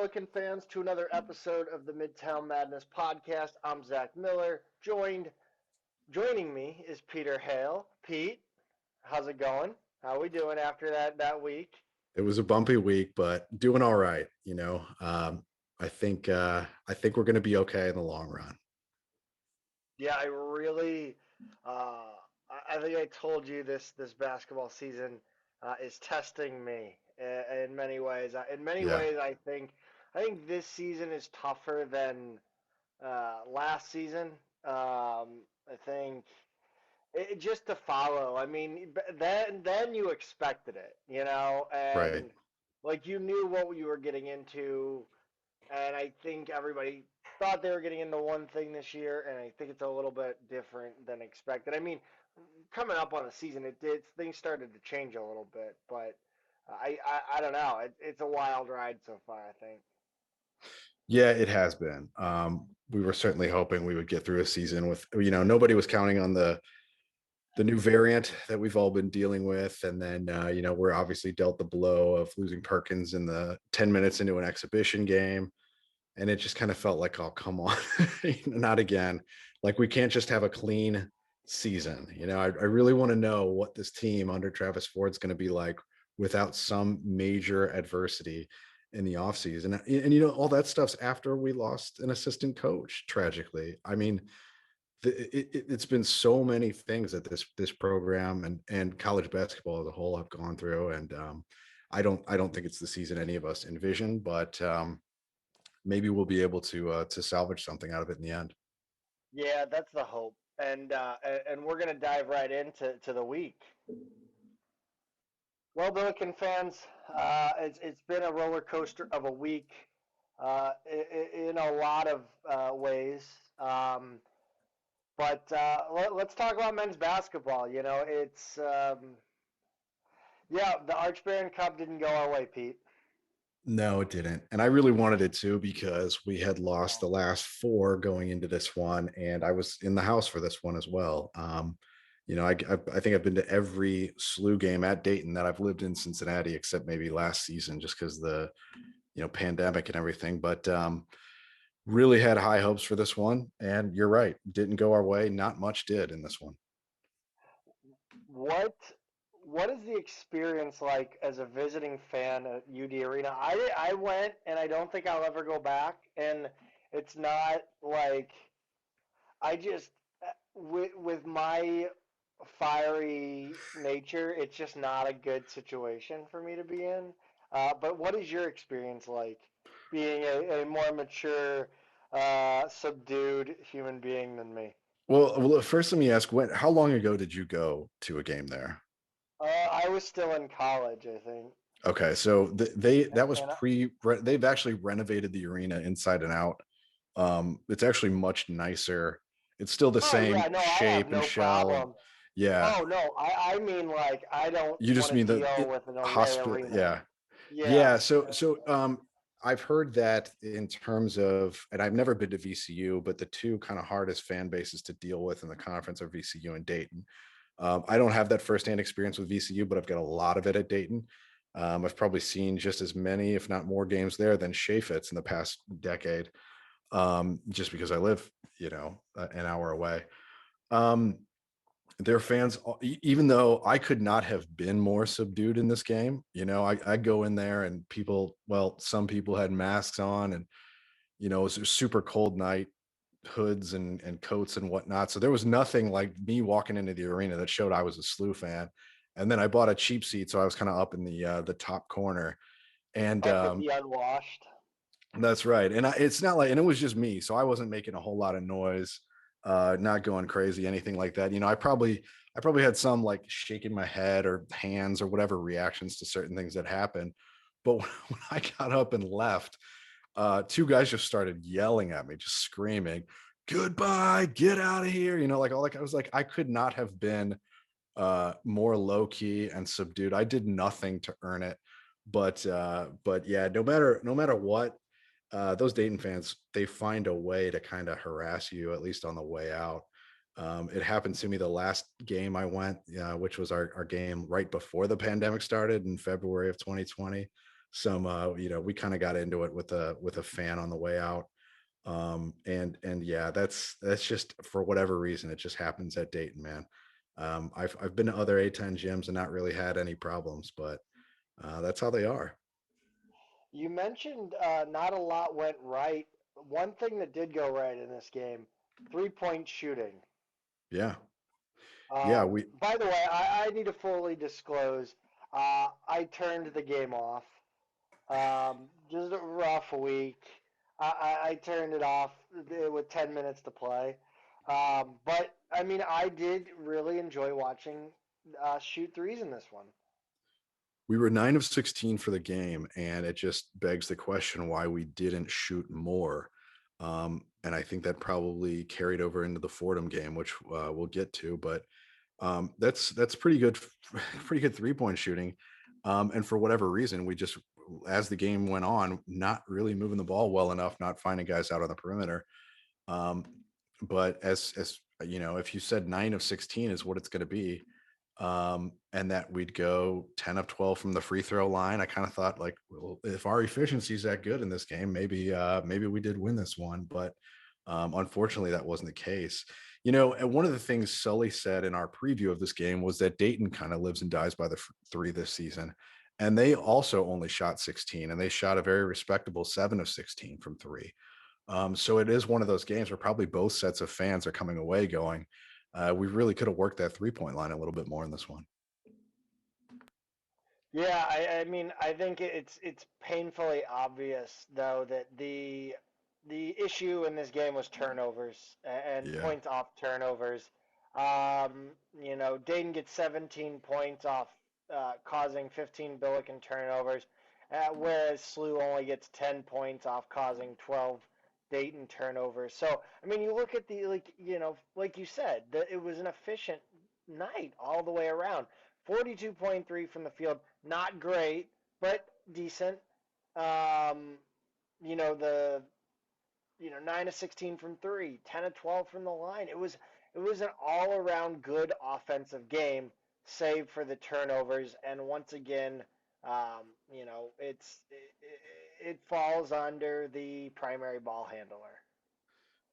Billiken fans, to another episode of the Midtown Madness podcast. I'm Zach Miller. Joining me is Peter Hale. Pete, how's it going? How are we doing after that week? It was a bumpy week, but doing all right. I think we're going to be okay in the long run. Yeah, I really, I think I told you this basketball season is testing me in many ways. In many Yeah, ways, I think this season is tougher than last season. I think just to follow. I mean, then you expected it, right. and like you knew what you were getting into, and I think everybody thought they were getting into one thing this year, and I think it's a little bit different than expected. I mean, coming up on the season, it did things started to change a little bit, but I don't know. It's a wild ride so far, I think. Yeah, it has been. We were certainly hoping we would get through a season with, nobody was counting on the new variant that we've all been dealing with, and then we're obviously dealt the blow of losing Perkins in the 10 minutes into an exhibition game. And it just kind of felt like, oh, come on, not again. Like, we can't just have a clean season. I really want to know what this team under Travis Ford's going to be like without some major adversity in the offseason. And all that stuff's after we lost an assistant coach, tragically. I mean, it's been so many things that this program and college basketball as a whole have gone through. And I don't think it's the season any of us envisioned, but maybe we'll be able to salvage something out of it in the end. Yeah, that's the hope, and we're gonna dive right into the week. Well, Billiken fans, it's been a roller coaster of a week in a lot of ways. But let's talk about men's basketball. Yeah, the Arch Baron Cup didn't go our way, Pete. No, it didn't, and I really wanted it to because we had lost the last four going into this one, and I was in the house for this one as well. I think I've been to every SLU game at Dayton that I've lived in Cincinnati, except maybe last season, just because the pandemic and everything. But really had high hopes for this one, and you're right, didn't go our way. Not much did in this one. What what is the experience like as a visiting fan at UD Arena? I went and I don't think I'll ever go back. And it's not like I just with my fiery nature, it's just not a good situation for me to be in. But what is your experience like being a more mature, subdued human being than me? Well, first let me ask, how long ago did you go to a game there? I was still in college, I think. Okay, so that was And they've actually renovated the arena inside and out. It's actually much nicer. It's still the oh same yeah, no, I have shape and no shell. problem. Yeah, Oh no, I mean like I don't you want just to mean deal with an away hospital. arena. Yeah, Yeah. yeah. I've heard that in terms of, and I've never been to VCU, but the two kind of hardest fan bases to deal with in the conference are VCU and Dayton. I don't have that firsthand experience with VCU, but I've got a lot of it at Dayton. I've probably seen just as many, if not more, games there than Chaffetz in the past decade, just because I live, an hour away. Um, their fans, even though I could not have been more subdued in this game, I go in there and some people had masks on, and it was a super cold night, hoods and coats and whatnot. So there was nothing like me walking into the arena that showed I was a SLU fan. And then I bought a cheap seat, so I was kind of up in the top corner. And Up at the unwashed. that's right. And it's not like, and it was just me, so I wasn't making a whole lot of noise, not going crazy, anything like that. I probably had some like shaking my head or hands or whatever reactions to certain things that happened. But when I got up and left, two guys just started yelling at me, just screaming, "Goodbye, get out of here!" Like all like I was like, I could not have been more low key and subdued. I did nothing to earn it. But yeah, no matter what, those Dayton fans, they find a way to kind of harass you, at least on the way out. It happened to me the last game I went, which was our game right before the pandemic started in February of 2020. some we kind of got into it with a fan on the way out. And yeah, that's just for whatever reason it just happens at Dayton, man. I've been to other A10 gyms and not really had any problems, but that's how they are. You mentioned not a lot went right. One thing that did go right in this game, 3-point shooting. Yeah. Yeah, By the way, I need to fully disclose. I turned the game off. Just a rough week. I turned it off with 10 minutes to play. But I mean, I did really enjoy watching shoot threes in this one. we were 9 of 16 for the game, and it just begs the question why we didn't shoot more. And I think that probably carried over into the Fordham game, which we'll get to. But that's pretty good, pretty good 3-point shooting. And for whatever reason, we just, as the game went on, not really moving the ball well enough, not finding guys out on the perimeter. Um, but as you know, if you said 9 of 16 is what it's going to be, and that we'd go 10 of 12 from the free throw line, I kind of thought like, well, if our efficiency is that good in this game, maybe we did win this one. But unfortunately, that wasn't the case. And one of the things Sully said in our preview of this game was that Dayton kind of lives and dies by the three this season. And they also only shot 16, and they shot a very respectable 7 of 16 from three. So it is one of those games where probably both sets of fans are coming away going, we really could have worked that 3-point line a little bit more in this one. Yeah, I mean, I think it's painfully obvious though that the issue in this game was turnovers and Yeah. points off turnovers. Dayton gets 17 points off causing 15 Billiken turnovers, whereas SLU only gets 10 points off causing 12 Dayton turnovers. So, I mean, you look at like you said, it was an efficient night all the way around. 42.3 from the field, not great, but decent. Um, the 9 of 16 from three, 10 of 12 from the line. It was an all around good offensive game, save for the turnovers. And once again, it falls under the primary ball handler.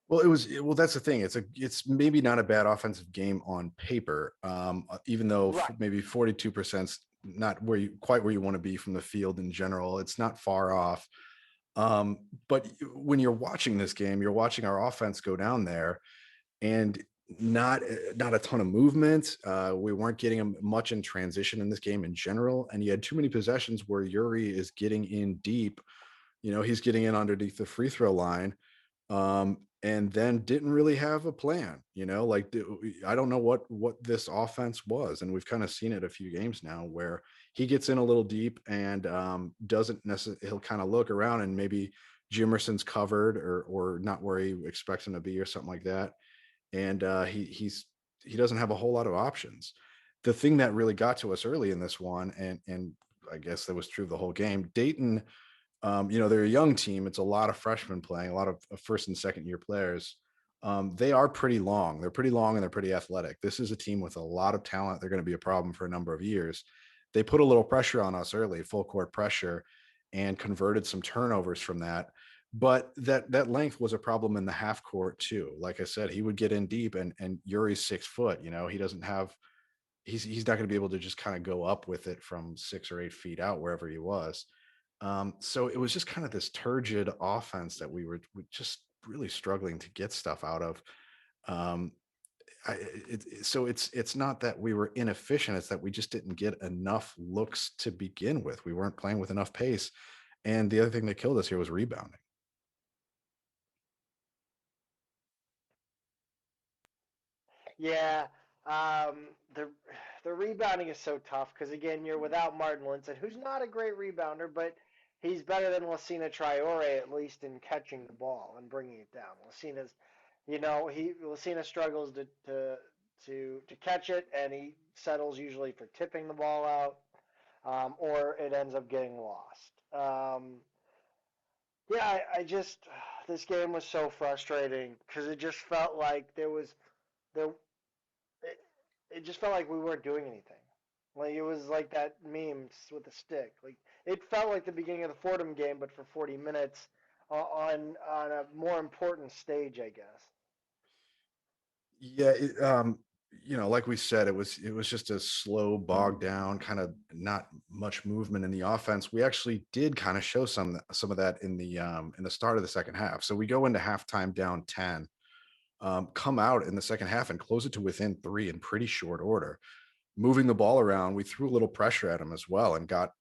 Well, that's the thing. It's maybe not a bad offensive game on paper, even though Right. maybe 42% not where you want to be from the field in general. It's not far off. But when you're watching this game, you're watching our offense go down there, and not a ton of movement. We weren't getting much in transition in this game in general, and you had too many possessions where Yuri is getting in deep. He's getting in underneath the free throw line, and then didn't really have a plan. Like I don't know what this offense was, and we've kind of seen it a few games now where he gets in a little deep and doesn't necessarily. He'll kind of look around and maybe Jimerson's covered or not where he expects him to be or something like that, and he doesn't have a whole lot of options. The thing that really got to us early in this one, and I guess that was true the whole game. Dayton, they're a young team. It's a lot of freshmen playing, a lot of first and second year players. They are pretty long. They're pretty long and they're pretty athletic. This is a team with a lot of talent. They're going to be a problem for a number of years. They put a little pressure on us early, full court pressure, and converted some turnovers from that. But that length was a problem in the half court too. Like I said, he would get in deep, and Yuri's 6 foot. He doesn't have. He's not going to be able to just kind of go up with it from 6 or 8 feet out wherever he was. So it was just kind of this turgid offense that we were just really struggling to get stuff out of. Um, so it's not that we were inefficient; it's that we just didn't get enough looks to begin with. We weren't playing with enough pace, and the other thing that killed us here was rebounding. Yeah, the rebounding is so tough because again, you're without Martin Linson, who's not a great rebounder, but he's better than Lassina Traore at least in catching the ball and bringing it down. Lassina struggles to catch it, and he settles usually for tipping the ball out, or it ends up getting lost. Yeah, I just this game was so frustrating because it just felt like there it, it just felt like we weren't doing anything. Like it was like that meme with the stick. Like it felt like the beginning of the Fordham game, but for 40 minutes on a more important stage, I guess. Yeah, like we said, it was just a slow, bogged down, kind of not much movement in the offense. We actually did kind of show some of that in the start of the second half. So we go into halftime down 10, come out in the second half and close it to within three in pretty short order. Moving the ball around, we threw a little pressure at them as well and got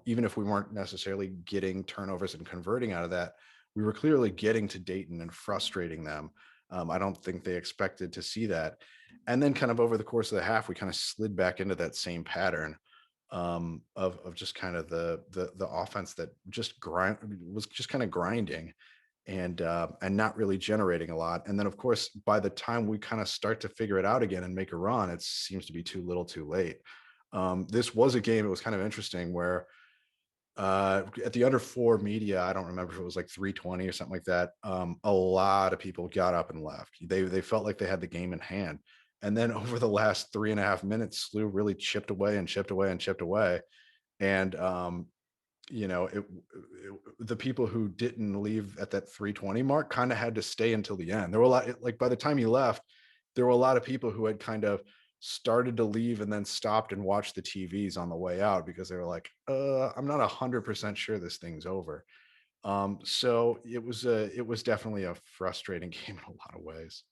even if we weren't necessarily getting turnovers and converting out of that, we were clearly getting to Dayton and frustrating them. I don't think they expected to see that. And then kind of over the course of the half, we kind of slid back into that same pattern of just kind of the offense that was just kind of grinding and not really generating a lot. And then of course, by the time we kind of start to figure it out again and make a run, it seems to be too little too late. This was a game, it was kind of interesting where at the under four media, I don't remember if it was like 320 or something like that. A lot of people got up and left. They felt like they had the game in hand. And then over the last 3.5 minutes, SLU really chipped away and chipped away and chipped away. And the people who didn't leave at that 320 mark kind of had to stay until the end. There were a lot, like by the time he left, there were a lot of people who had kind of started to leave and then stopped and watched the TVs on the way out because they were like, I'm not 100% sure this thing's over. So it was definitely a frustrating game in a lot of ways.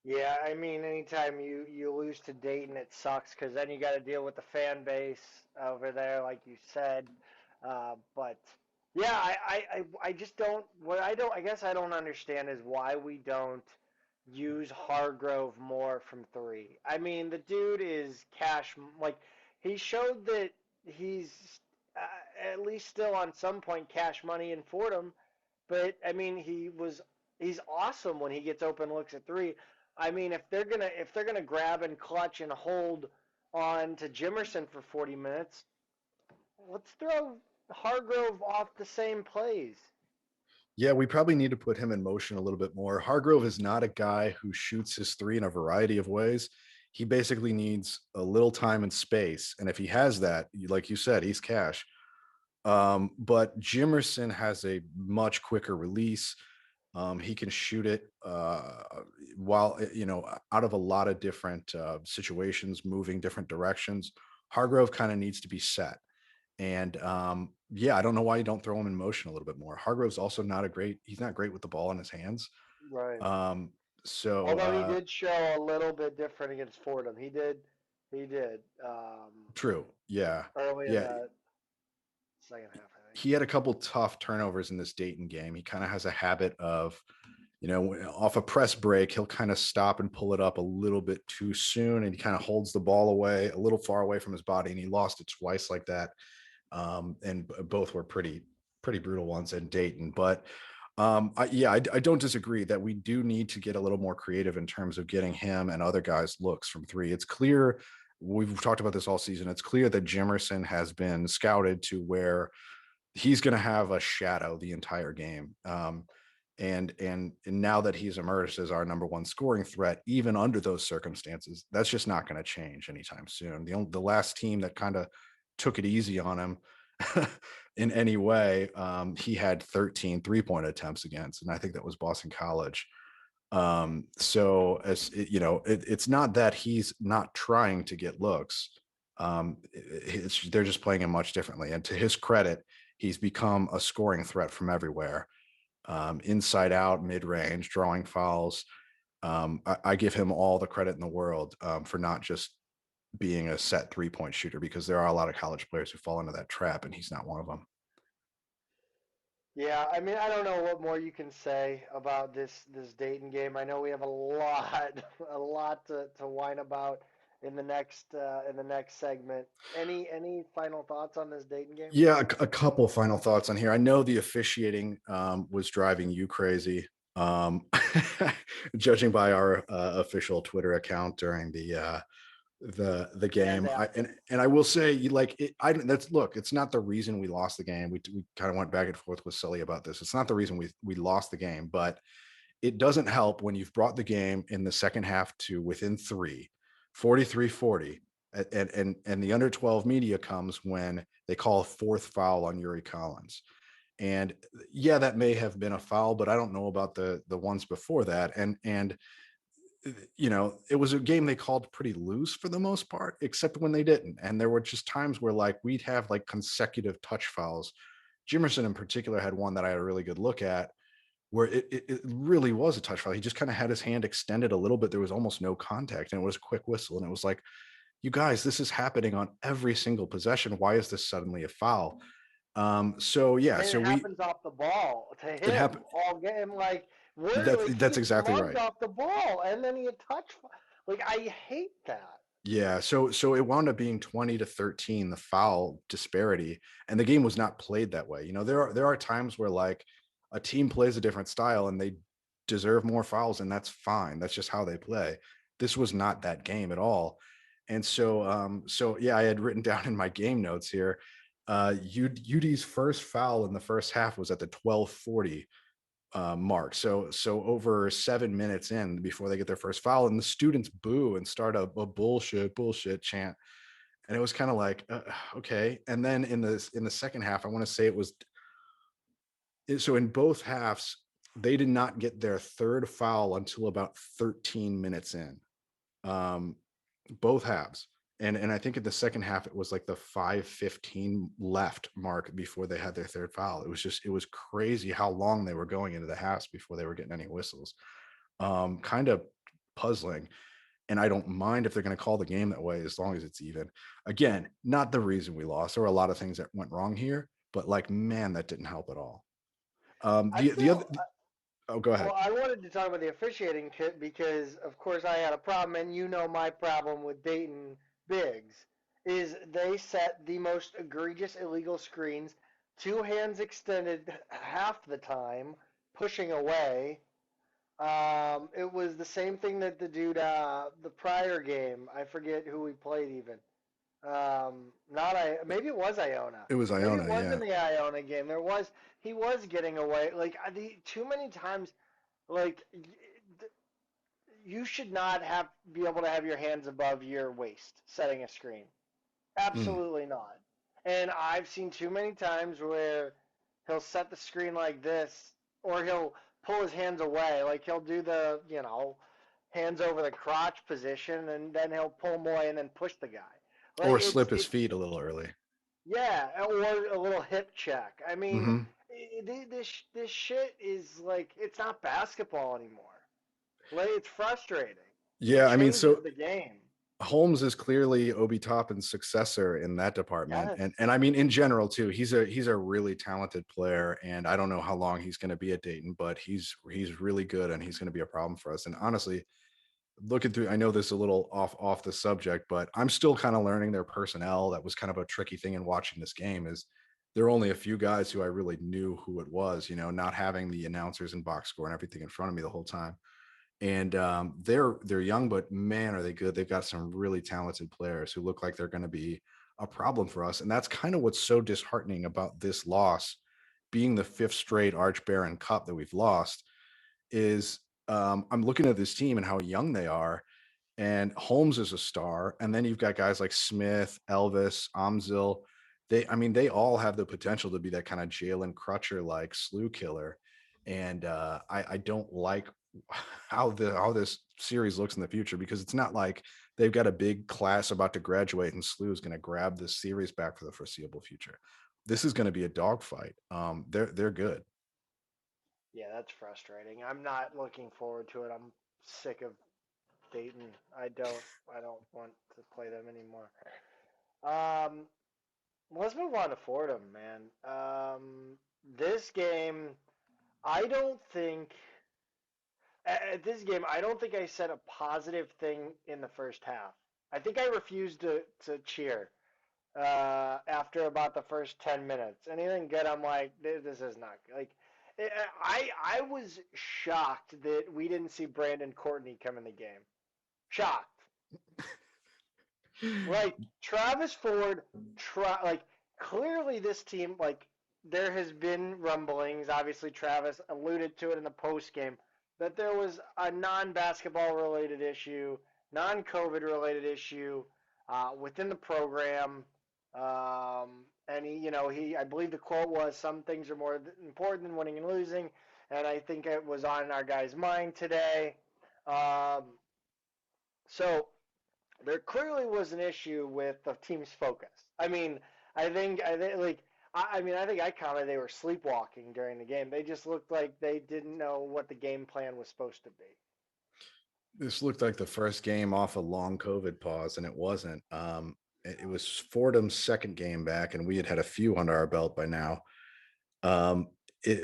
Yeah, I mean, anytime you lose to Dayton, it sucks because then you got to deal with the fan base over there, like you said. But yeah, I just don't. What I don't, I guess I don't understand is why we don't use Hargrove more from three. I mean, the dude is cash. Like he showed that he's at least still on some point cash money in Fordham. But I mean, he's awesome when he gets open looks at three. I mean, if they're gonna grab and clutch and hold on to Jimerson for 40 minutes, let's throw Hargrove off the same plays. Yeah, we probably need to put him in motion a little bit more. Hargrove is not a guy who shoots his three in a variety of ways. He basically needs a little time and space. And if he has that, like you said, he's cash. But Jimerson has a much quicker release. He can shoot it while, out of a lot of different situations, moving different directions. Hargrove kind of needs to be set. And yeah, I don't know why you don't throw him in motion a little bit more. Hargrove's also he's not great with the ball in his hands. Right. Um, so Although he did show a little bit different against Fordham. He did. true. Yeah. Early in Yeah. the second half, I think. He had a couple tough turnovers in this Dayton game. He kind of has a habit of, off a press break, he'll kind of stop and pull it up a little bit too soon. And he kind of holds the ball away a little far away from his body. And he lost it twice like that. And both were pretty brutal ones in Dayton. But I don't disagree that we do need to get a little more creative in terms of getting him and other guys looks from three. It's clear, we've talked about this all season, it's clear that Jimerson has been scouted to where he's going to have a shadow the entire game. And now that he's emerged as our number one scoring threat, even under those circumstances, that's just not going to change anytime soon. The last team that kind of took it easy on him in any way, he had 13 3-point attempts against, and I think that was Boston College. So it's not that he's not trying to get looks. They're just playing him much differently. And to his credit, he's become a scoring threat from everywhere, inside out, mid range, drawing fouls. I give him all the credit in the world for not just being a set 3-point shooter, because there are a lot of college players who fall into that trap, and he's not one of them. Yeah, I mean, I don't know what more you can say about this Dayton game. I know we have a lot a lot to whine about in the next segment. Any final thoughts on this Dayton game? Yeah, a couple final thoughts on here. I know the officiating was driving you crazy, judging by our official Twitter account during the game. And after. And I will say, it's not the reason we lost the game. We kind of went back and forth with Sully about this. It's not the reason we lost the game, but it doesn't help when you've brought the game in the second half to within three, 43-40, And the under 12 media comes when they call a fourth foul on Yuri Collins. And yeah, that may have been a foul, but I don't know about the ones before that. And it was a game they called pretty loose for the most part, except when they didn't. And there were just times where like we'd have like consecutive touch fouls. Jimerson in particular had one that I had a really good look at where it really was a touch foul. He just kind of had his hand extended a little bit. There was almost no contact, and it was a quick whistle. And it was like, you guys, this is happening on every single possession. Why is this suddenly a foul? So yeah, And so it happens off the ball to it him happened. all game. Like, we're like That's he's exactly mugged right. off the ball, and then he touch. Like, I hate that. Yeah, so it wound up being 20-13, the foul disparity, and the game was not played that way. There are times where like a team plays a different style and they deserve more fouls, and that's fine. That's just how they play. This was not that game at all. And so yeah, I had written down in my game notes here, UD's first foul in the first half was at the 12:40 mark. So over 7 minutes in before they get their first foul, and the students boo and start a bullshit chant, and it was kind of like okay. And then in the second half, I want to say it was so in both halves they did not get their third foul until about 13 minutes in, um, both halves. And I think in the second half it was like the 5:15 left mark before they had their third foul. It was crazy how long they were going into the halves before they were getting any whistles. Kind of puzzling. And I don't mind if they're going to call the game that way as long as it's even. Again, not the reason we lost. There were a lot of things that went wrong here, but like, man, that didn't help at all. I The other, still, oh, go well, ahead. I wanted to talk about the officiating kit because, of course, I had a problem, and my problem with Dayton Bigs is they set the most egregious illegal screens, two hands extended half the time, pushing away. It was the same thing that the dude, the prior game, I forget who we played even. Not maybe it was Iona. It was Maybe it Iona, was yeah. in the Iona game. He was getting away. Like, the too many times, like, you should not be able to have your hands above your waist setting a screen. Mm. Absolutely not. And I've seen too many times where he'll set the screen like this, or he'll pull his hands away. Like, he'll do the, hands over the crotch position, and then he'll pull them away and then push the guy. Like, Or slip his feet a little early. yeah, or a little hip check. I mean, Hmm. this shit is like, it's not basketball anymore. Like, it's frustrating. It Yeah, I mean, changes so the game. Holmes is clearly Obi Toppin's successor in that department, Yes. and I mean in general too. He's a really talented player, and I don't know how long he's going to be at Dayton, but he's really good, and he's going to be a problem for us. And honestly, looking through, I know this is a little off the subject, but I'm still kind of learning their personnel. That was kind of a tricky thing in watching this game. Is there are only a few guys who I really knew who it was, not having the announcers and box score and everything in front of me the whole time. And they're young, but man, are they good. They've got some really talented players who look like they're going to be a problem for us. And that's kind of what's so disheartening about this loss, being the fifth straight Arch Baron Cup that we've lost, is I'm looking at this team and how young they are. And Holmes is a star. And then you've got guys like Smith, Elvis, Amzil. They all have the potential to be that kind of Jalen Crutcher like slew killer. And I don't like how this series looks in the future, because it's not like they've got a big class about to graduate and Slew is going to grab this series back for the foreseeable future. This is going to be a dogfight. They're good. Yeah, that's frustrating. I'm not looking forward to it. I'm sick of Dayton. I don't want to play them anymore. Um, let's move on to Fordham, man. This game, I don't think at this game, I don't think I said a positive thing in the first half. I think I refused to cheer after about the first 10 minutes. Anything good, I'm like, this is not like. I was shocked that we didn't see Brandon Courtney come in the game. Shocked. Like, Travis Ford, like, clearly this team, like, there has been rumblings. Obviously, Travis alluded to it in the post game that there was a non-basketball related issue, non-COVID related issue. within the program. And I believe the quote was, "Some things are more important than winning and losing," and I think it was on our guy's mind today. Um, so there clearly was an issue with the team's focus. I think I counted they were sleepwalking during the game. They just looked like they didn't know what the game plan was supposed to be. This looked like the first game off a long COVID pause, and it wasn't. It was Fordham's second game back, and we had had a few under our belt by now. Um,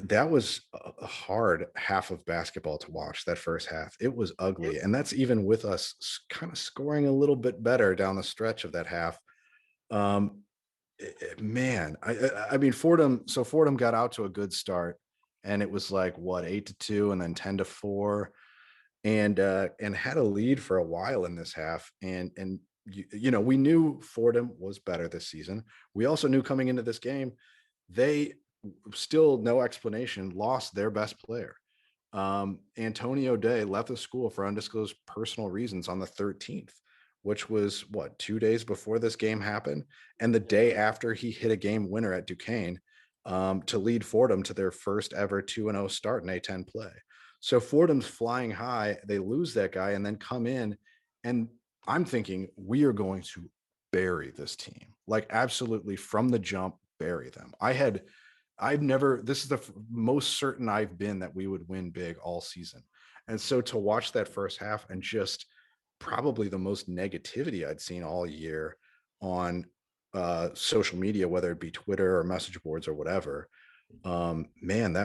that was a hard half of basketball to watch. That first half, it was ugly, It, and that's even with us kind of scoring a little bit better down the stretch of that half. Um, Man, I mean Fordham. So Fordham got out to a good start, and it was like what 8-2, and then 10-4, and had a lead for a while in this half. And we knew Fordham was better this season. We also knew coming into this game, they still no explanation lost their best player. Antonio Day left the school for undisclosed personal reasons on the 13th, which was what 2 days before this game happened, and the day after he hit a game winner at Duquesne to lead Fordham to their first ever 2-0 start in A10 play. So Fordham's flying high. They lose that guy and then come in, and I'm thinking we are going to bury this team, like absolutely from the jump, bury them. I've never, this is the most certain I've been that we would win big all season. And so to watch that first half and just probably the most negativity I'd seen all year on social media, whether it be Twitter or message boards or whatever. Man,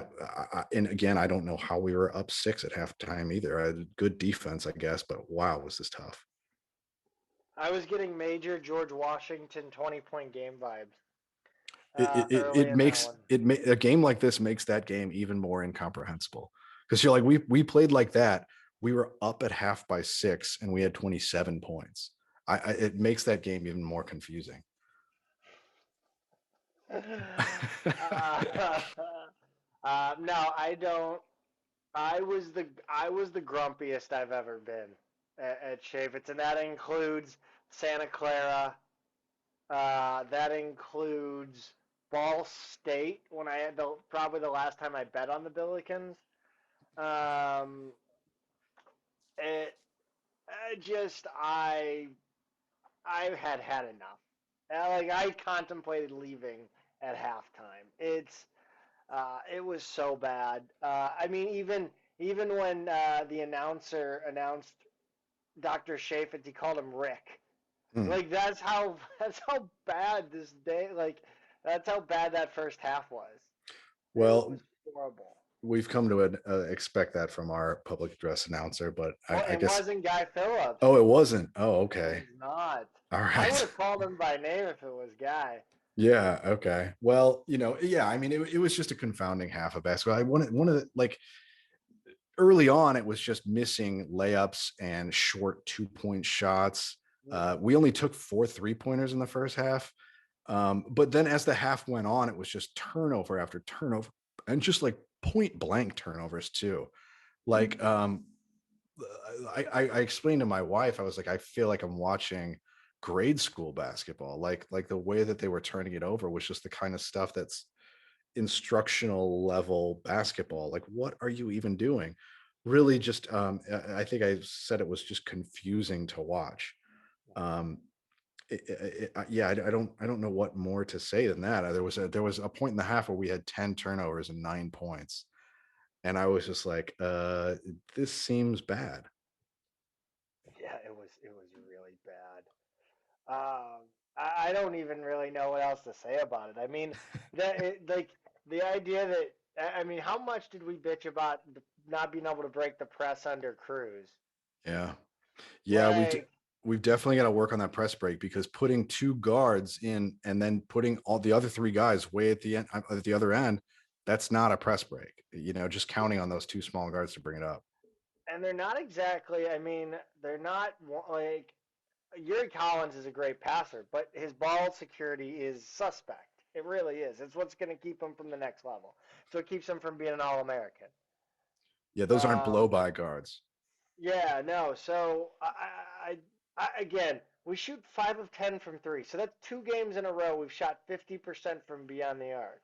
and again, I don't know how we were up 6 at halftime either. I had good defense, I guess, but wow, was this tough. I was getting major George Washington 20-point game vibes It early in that makes one. a game like this makes that game even more incomprehensible, because you're like, we played like that. We were up at half by 6 and we had 27 points. It makes that game even more confusing. uh, no, I don't. I was the grumpiest I've ever been at Chaffetz, and that includes Santa Clara. That includes Ball State when I had probably the last time I bet on the Billikens. Um, it, just I had enough. Like I contemplated leaving at halftime. It was so bad. I mean, even when the announcer announced Dr. Chaffetz, he called him Rick. Hmm. Like that's how bad this day. Like that's how bad that first half was. It was Well, horrible. we've come to expect that from our public address announcer, but Well, I it guess. wasn't Guy Phillips. Oh, it wasn't. Oh, It okay. was not. All I would right. have called him by name if it was Guy. Yeah. Okay. Well, yeah. I mean, it was just a confounding half of basketball. I wanted one of the like early on, it was just missing layups and short 2-point shots. We only took 4 3-pointers in the first half. But then as the half went on, it was just turnover after turnover, and just like point blank turnovers too. Like I explained to my wife, I was like, I feel like I'm watching grade school basketball. Like the way that they were turning it over was just the kind of stuff that's instructional level basketball. Like, what are you even doing? Really, just I think I said it was just confusing to watch. Um, yeah, I don't know what more to say than that. There was a point in the half where we had 10 turnovers and 9 points, and I was just like, this seems bad. Yeah, it was really bad. I don't even really know what else to say about it. I mean, like the idea that I mean, how much did we bitch about not being able to break the press under Cruz? Yeah, yeah, Like, we've definitely got to work on that press break, because putting 2 guards in and then putting all the other 3 guys way at the end at the other end, that's not a press break. Just counting on those 2 small guards to bring it up. and they're not exactly. I mean, they're not like Yuri Collins is a great passer, but his ball security is suspect. It really is. It's what's going to keep him from the next level. So it keeps him from being an All American. Yeah, those aren't blow Um, by guards. yeah, no. So again, We shoot 5 of 10 from three. So that's 2 games in a row we've shot 50% from beyond the arc.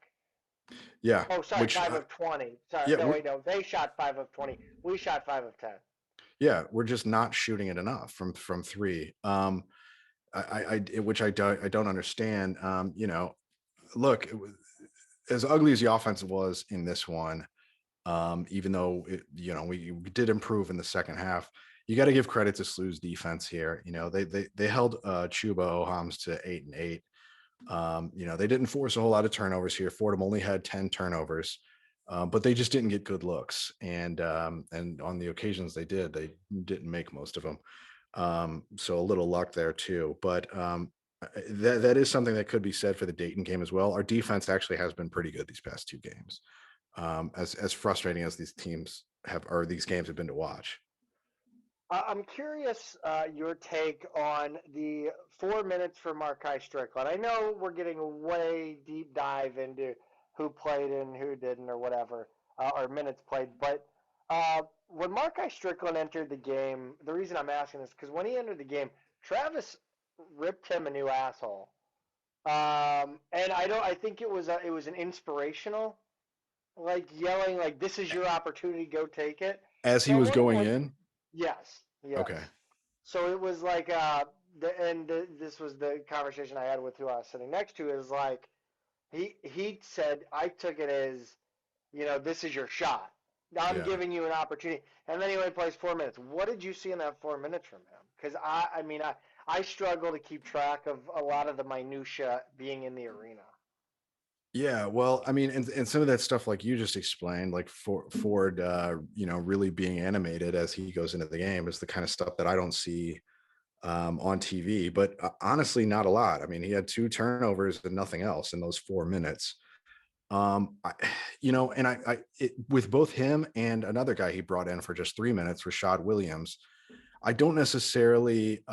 Yeah, Oh, sorry, which 5 of 20. Sorry, yeah, no, wait, no. They shot 5 of 20. We shot 5 of 10. yeah, we're just not shooting it enough from three. Which I don't understand. Look, as ugly as the offense was in this one, even though we did improve in the second half. You got to give credit to SLU's defense here. They held Chuba Ohams to 8-8. They didn't force a whole lot of turnovers here. Fordham only had 10 turnovers, but they just didn't get good looks. And on the occasions they didn't make most of them. So a little luck there too. But that is something that could be said for the Dayton game as well. Our defense actually has been pretty good these past 2 games. As frustrating as these games have been to watch. I'm curious your take on the 4 minutes for Markai Strickland. I know we're getting a way deep dive into who played and who didn't or whatever, or minutes played. But when Markai Strickland entered the game, the reason I'm asking is because when he entered the game, Travis ripped him a new asshole. And I think it was an inspirational, like yelling, like this is your opportunity, go take it. As he So I'm was wondering, going like, in, yes, yes. okay, So it was like, this was the conversation I had with who I was sitting next to. Is like he said I took it as, this is your shot. I'm yeah. giving you an opportunity, and then he only plays 4 minutes. What did you see in that 4 minutes from him? Because I mean, I struggle to keep track of a lot of the minutia being in the arena. Yeah, well, I mean, and some of that stuff, like you just explained, like Ford, really being animated as he goes into the game, is the kind of stuff that I don't see on TV. But honestly, not a lot. I mean, he had 2 turnovers and nothing else in those 4 minutes. I, and with both him and another guy he brought in for just 3 minutes, Rashad Williams, I don't necessarily.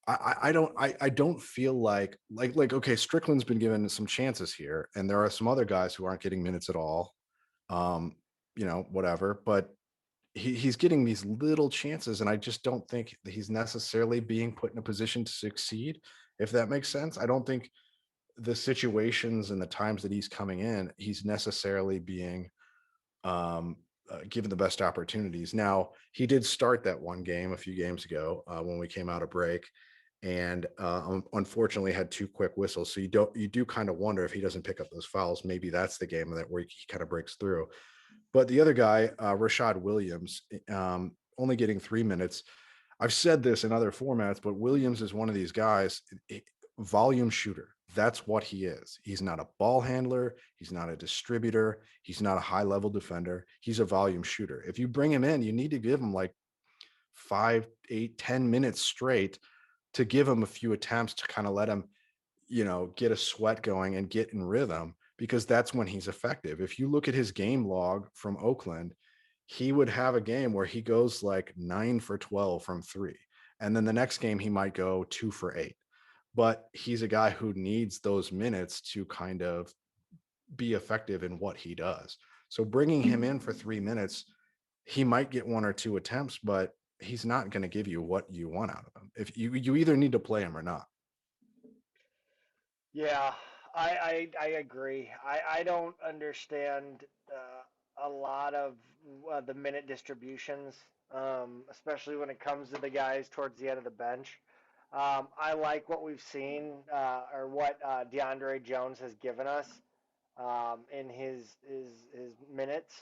I don't feel like okay, Strickland's been given some chances here, and there are some other guys who aren't getting minutes at all. Um, whatever, but he's getting these little chances, and I just don't think that he's necessarily being put in a position to succeed, if that makes sense. I don't think the situations and the times that he's coming in, he's necessarily being given the best opportunities. Now, he did start that one game a few games ago when we came out of break, and unfortunately had 2 quick whistles. So you do kind of wonder if he doesn't pick up those fouls. Maybe that's the game that where he kind of breaks through. But the other guy, Rashad Williams, only getting 3 minutes. I've said this in other formats, but Williams is one of these guys, volume shooter. That's what he is. He's not a ball handler. He's not a distributor. He's not a high level defender. He's a volume shooter. If you bring him in, you need to give him like 5, 8, 10 minutes straight to give him a few attempts to kind of let him, get a sweat going and get in rhythm, because that's when he's effective. If you look at his game log from Oakland, he would have a game where he goes like 9 for 12 from three. And then the next game, he might go 2 for 8. But he's a guy who needs those minutes to kind of be effective in what he does. So bringing him in for 3 minutes, he might get 1 or 2 attempts, but he's not going to give you what you want out of him. If you either need to play him or not. Yeah, I agree. I don't understand a lot of the minute distributions, especially when it comes to the guys towards the end of the bench. I like what we've seen, or what DeAndre Jones has given us in his minutes.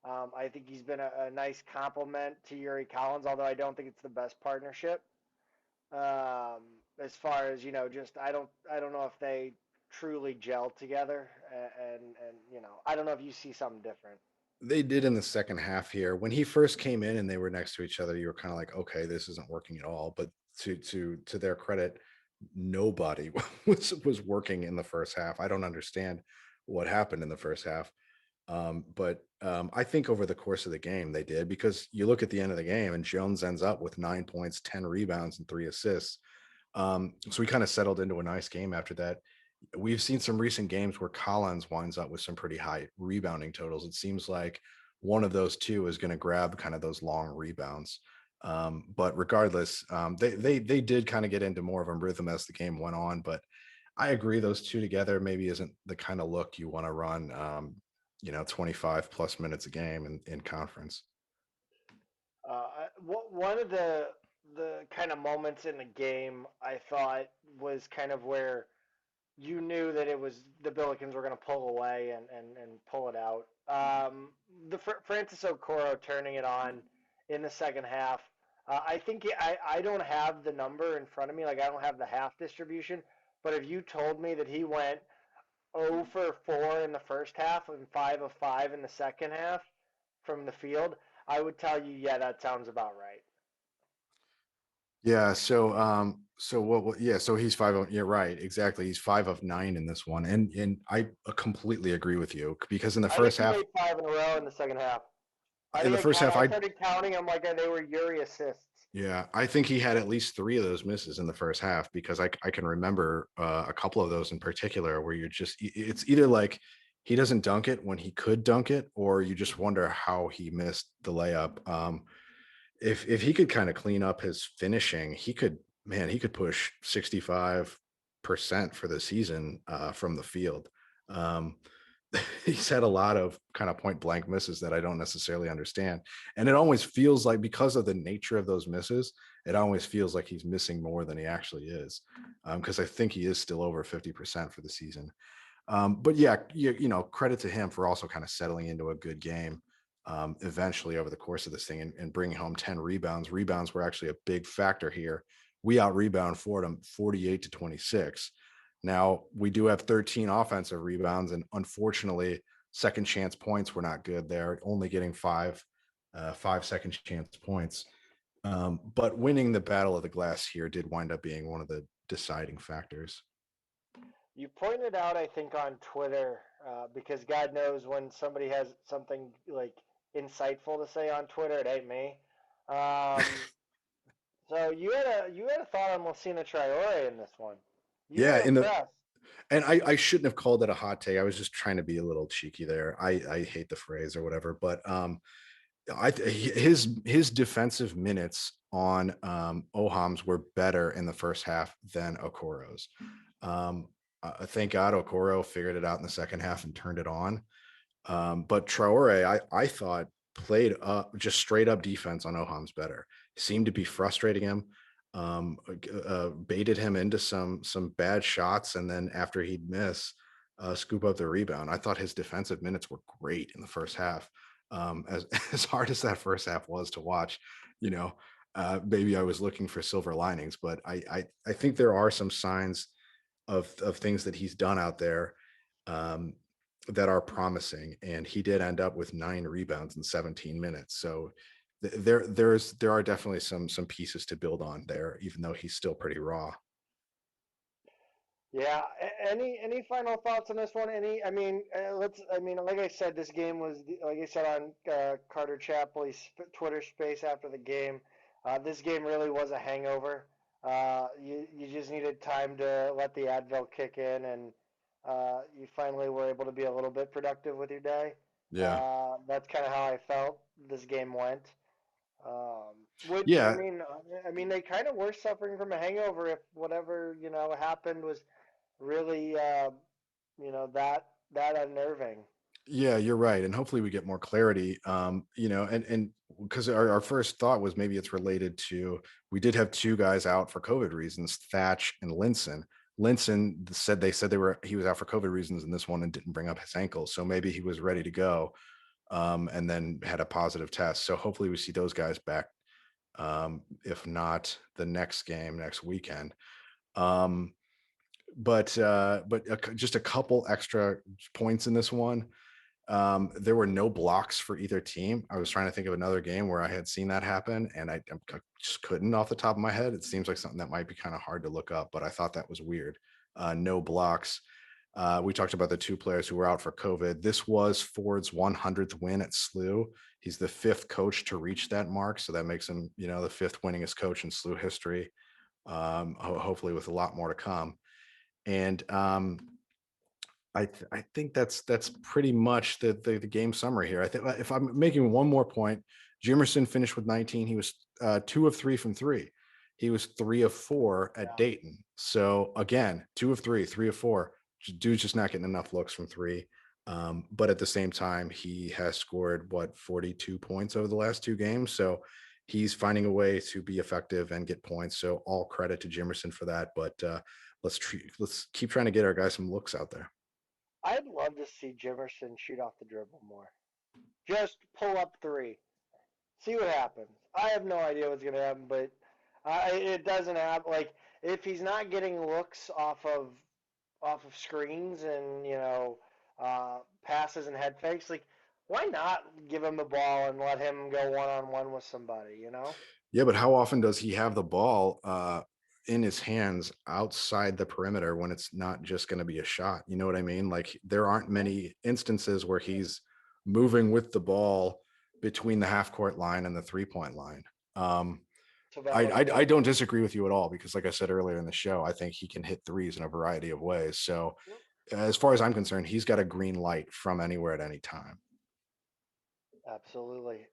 I think he's been a nice complement to Yuri Collins, although I don't think it's the best partnership. As far as just I don't know if they truly gel together, and I don't know if you see something different. They did in the second half here. When he first came in and they were next to each other, you were kind of like, okay, this isn't working at all. But to their credit, nobody was working in the first half. I don't understand what happened in the first half. But I think over the course of the game they did, because you look at the end of the game and Jones ends up with 9 points, 10 rebounds, and 3 assists. So we kind of settled into a nice game after that. We've seen some recent games where Collins winds up with some pretty high rebounding totals. It seems like one of those two is going to grab kind of those long rebounds. But regardless, they did kind of get into more of a rhythm as the game went on. But I agree, those two together maybe isn't the kind of look you want to run. 25 plus minutes a game in conference. One of the kind of moments in the game I thought was kind of where you knew that it was the Billikens were going to pull away and pull it out. Francis Okoro turning it on in the second half. I think I don't have the number in front of me, like I don't have the half distribution. But if you told me that he went 0 for 4 in the first half and 5 of 5 in the second half from the field, I would tell you, yeah, that sounds about right. Yeah. So what yeah, so he's five of, yeah, right. Exactly. He's 5 of 9 in this one. And I completely agree with you because I think he made 5 in a row in the second half. I in think the first half, I started counting them like they were Yuri assists. yeah, I think he had at least 3 of those misses in the first half because I can remember a couple of those in particular where it's either like he doesn't dunk it when he could dunk it, or you just wonder how he missed the layup. If he could kind of clean up his finishing, he could push 65% for the season from the field. Um, he's had a lot of kind of point blank misses that I don't necessarily understand. And it always feels like, because of the nature of those misses, it always feels like he's missing more than he actually is. Because I think he is still over 50% for the season. But yeah, credit to him for also kind of settling into a good game eventually over the course of this thing, and bringing home 10 rebounds. Rebounds were actually a big factor here. We out rebound Fordham 48-26. Now, we do have 13 offensive rebounds, and unfortunately, second chance points were not good there, only getting five second chance points. But winning the Battle of the Glass here did wind up being one of the deciding factors. You pointed out, I think, on Twitter, because God knows when somebody has something like insightful to say on Twitter, it ain't me. Um, so you had a thought on Messina Traore in this one. You Yeah, were impressed. and I shouldn't have called it a hot take. I was just trying to be a little cheeky there. I hate the phrase or whatever, but his defensive minutes on Oham's were better in the first half than Okoro's. Thank God Okoro figured it out in the second half and turned it on. But Traore, I thought, played up just straight up defense on Oham's better. Seemed to be frustrating him. Baited him into some bad shots, and then after he'd miss, scoop up the rebound. I thought his defensive minutes were great in the first half. As as hard as that first half was to watch, maybe I was looking for silver linings, but I think there are some signs of things that he's done out there um, that are promising, and he did end up with 9 rebounds in 17 minutes. So there are definitely some pieces to build on there, even though he's still pretty raw. Yeah. Any final thoughts on this one? I mean, let's. I mean, like I said, this game was like I said on Carter Chapley's Twitter space after the game. This game really was a hangover. You just needed time to let the Advil kick in, and you finally were able to be a little bit productive with your day. Yeah. That's kind of how I felt this game went. Which Yeah. I mean, they kind of were suffering from a hangover if whatever happened was really that unnerving. Yeah, you're right. And hopefully we get more clarity. And because our first thought was maybe it's related to, we did have 2 guys out for COVID reasons, Thatch and Linson. Linson said he was out for COVID reasons in this one and didn't bring up his ankle. So maybe he was ready to go, and then had a positive test. So hopefully we see those guys back. If not the next game, next weekend. Um, but just a couple extra points in this one. There were no blocks for either team. I was trying to think of another game where I had seen that happen, and I just couldn't off the top of my head. It seems like something that might be kind of hard to look up, but I thought that was weird. No blocks. We talked about the 2 players who were out for COVID. This was Ford's 100th win at SLU. He's the 5th coach to reach that mark, so that makes him, the 5th winningest coach in SLU history. Hopefully, with a lot more to come. And I think that's pretty much the game summary here. I think if I'm making one more point, Jimerson finished with 19. He was 2 of 3 from three. He was 3 of 4 at Yeah. Dayton. So again, 2 of 3, 3 of 4. Dude's just not getting enough looks from three. But at the same time, he has scored 42 points over the last two games. So he's finding a way to be effective and get points. So all credit to Jimerson for that. But let's keep trying to get our guys some looks out there. I'd love to see Jimerson shoot off the dribble more. Just pull up three. See what happens. I have no idea what's going to happen, but it doesn't happen. Like, if he's not getting looks off of screens and, passes and head fakes, like, why not give him the ball and let him go one-on-one with somebody? Yeah, but how often does he have the ball in his hands outside the perimeter when it's not just going to be a shot? You know what I mean? Like there aren't many instances where he's moving with the ball between the half court line and the 3-point line. It's a valid I point. don't disagree with you at all because, like I said earlier in the show, I think he can hit threes in a variety of ways. So, Yep. as far as I'm concerned, he's got a green light from anywhere at any time. Absolutely.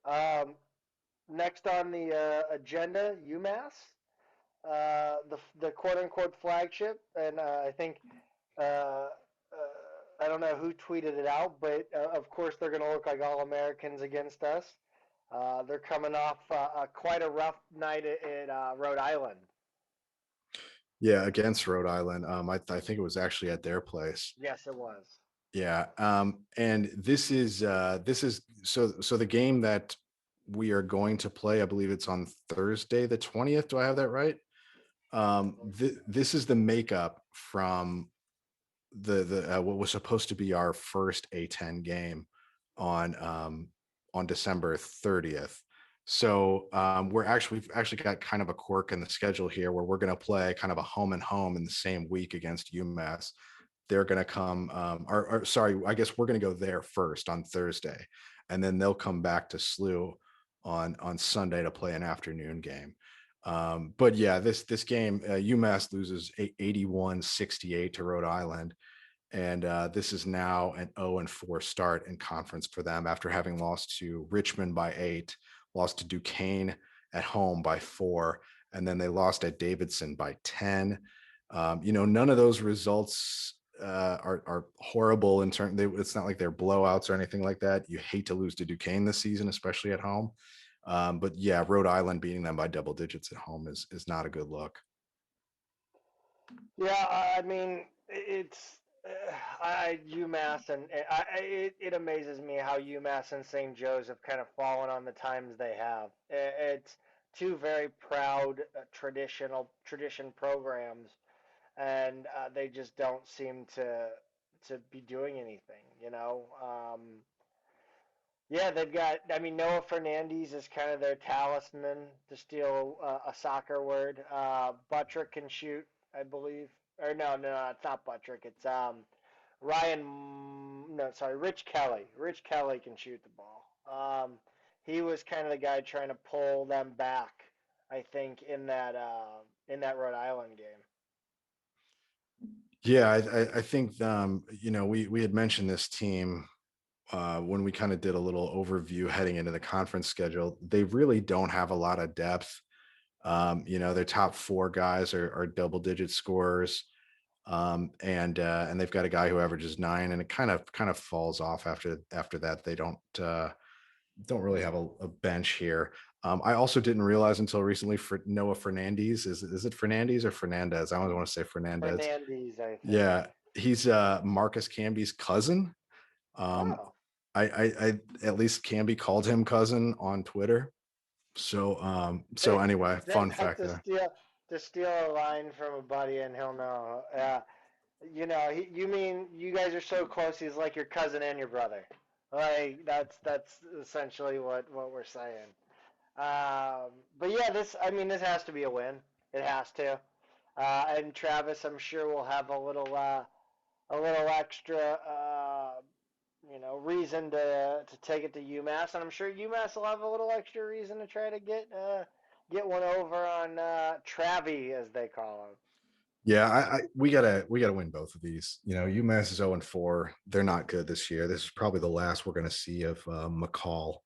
Next on the agenda, UMass, the quote unquote flagship, and I think I don't know who tweeted it out, but of course they're going to look like all Americans against us. They're coming off quite a rough night at Rhode Island. Yeah, against Rhode Island. I think it was actually at their place. Yes, it was. Yeah. And this is so the game that we are going to play, I believe it's on Thursday, the 20th. Do I have that right? This is the makeup from the what was supposed to be our first A10 game on December 30th. So we've actually got kind of a quirk in the schedule here where we're going to play kind of a home and home in the same week against UMass. They're going to come, or sorry, I guess we're going to go there first on Thursday, and then they'll come back to SLU on Sunday to play an afternoon game. But yeah, this game, UMass loses 81-68 to Rhode Island. And this is now an 0-4 start in conference for them after having lost to Richmond by 8, lost to Duquesne at home by 4, and then they lost at Davidson by 10. None of those results are horrible in terms. It's not like they're blowouts or anything like that. You hate to lose to Duquesne this season, especially at home. But yeah, Rhode Island beating them by double digits at home is not a good look. Yeah, I mean it's UMass and it amazes me how UMass and St. Joe's have kind of fallen on the times they have. It's two very proud tradition programs, and they just don't seem to be doing anything. Yeah, they've got. I mean, Noah Fernandez is kind of their talisman, to steal a soccer word. Buttrick can shoot, I believe. Or no, it's not Buttrick. It's Ryan. No, sorry, Rich Kelly. Rich Kelly can shoot the ball. He was kind of the guy trying to pull them back, I think, in that Rhode Island game. Yeah, I think we had mentioned this team when we kind of did a little overview heading into the conference schedule. They really don't have a lot of depth. Their top 4 guys are double digit scorers, and they've got a guy who averages 9, and it kind of falls off after that. They don't really have a bench here. I also didn't realize until recently for Noah Fernandez. Is it Fernandez or Fernandez? I always want to say Fernandez. Fernandez, I think. Yeah, he's Marcus Camby's cousin. Um, Oh. I at least Camby called him cousin on Twitter. So anyway, fun That fact there. to steal a line from a buddy and he'll know. You mean you guys are so close? He's like your cousin and your brother. Like that's essentially what we're saying. But yeah, this has to be a win. It has to. And Travis, I'm sure will have a little extra reason to take it to UMass, and I'm sure UMass will have a little extra reason to try to get one over on Travie, as they call him. Yeah, we gotta win both of these. UMass is 0-4. They're not good this year. This is probably the last we're gonna see of McCall